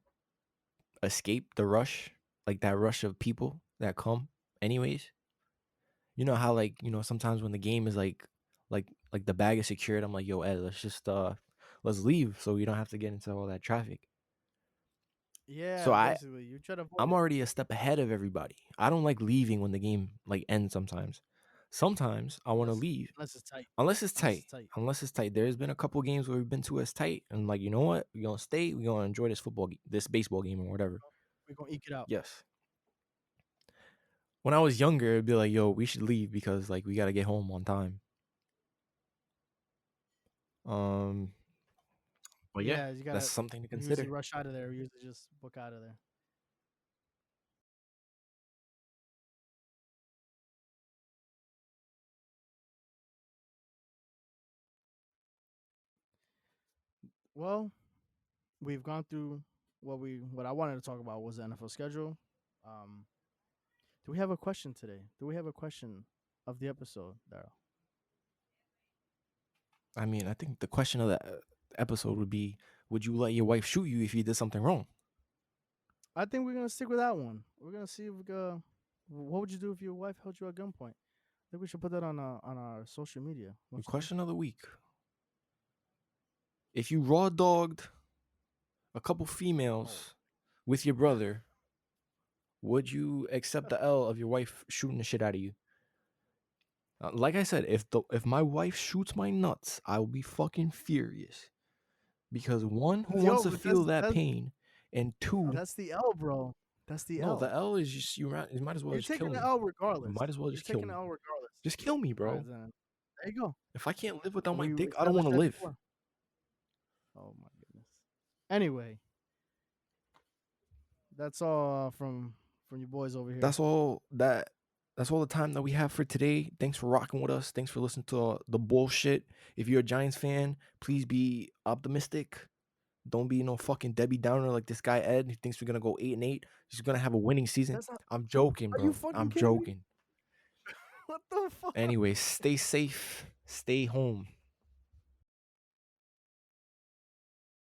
escape the rush, like that rush of people that come anyways. You know how, like, sometimes when the game is like the bag is secured, I'm like, yo, Ed, let's leave so we don't have to get into all that traffic. So Yeah, basically, you try to avoid I'm it. already a step ahead of everybody. I don't like leaving when the game like ends sometimes. Sometimes I want to unless leave. unless it's tight. Unless it's Unless tight. it's tight. Unless it's tight. There's been a couple games where we've been too as tight and like, you know what? We're gonna stay, we're gonna enjoy this baseball game or whatever. We're gonna eke it out. Yes. When I was younger, it'd be like, yo, we should leave because like we gotta get home on time. Um but yeah, Yeah, you that's gotta something to usually consider. rush out of there. We usually just book out of there. Well, we've gone through what I wanted to talk about was the NFL schedule. Um, do we have a question today? Do we have a question of the episode, Daryl? I mean, I think the question of the episode would be, would you let your wife shoot you if you did something wrong? I think we're gonna stick with that one. We're gonna see if what would you do if your wife held you at gunpoint? I think we should put that on our social media. The Don't you think? question of the week. If you raw dogged a couple Oh, females with your brother, would you accept the L of your wife shooting the shit out of you? Like I said, if my wife shoots my nuts, I will be fucking furious. Because one, who wants yo, to but feel that pain, and two, that's the L, bro. That's the no, the L. L is just you might as well You're just kill taking the me. L You regardless. might as well You're just kill taking the me. L regardless. Just kill me, All right, bro. then. There you go. If I can't live without my We dick, I don't want established to that live. before. Oh my goodness. Anyway, that's all from you boys over here. That's all the time that we have for today. Thanks for rocking with us. Thanks for listening to the bullshit. If you're a Giants fan, please be optimistic. Don't be no fucking Debbie Downer like this guy Ed. He thinks we're gonna go 8-8. He's gonna have a winning season. That's not. I'm joking, Are you bro. fucking I'm kidding me? joking. What the fuck? Anyway, stay safe. Stay home.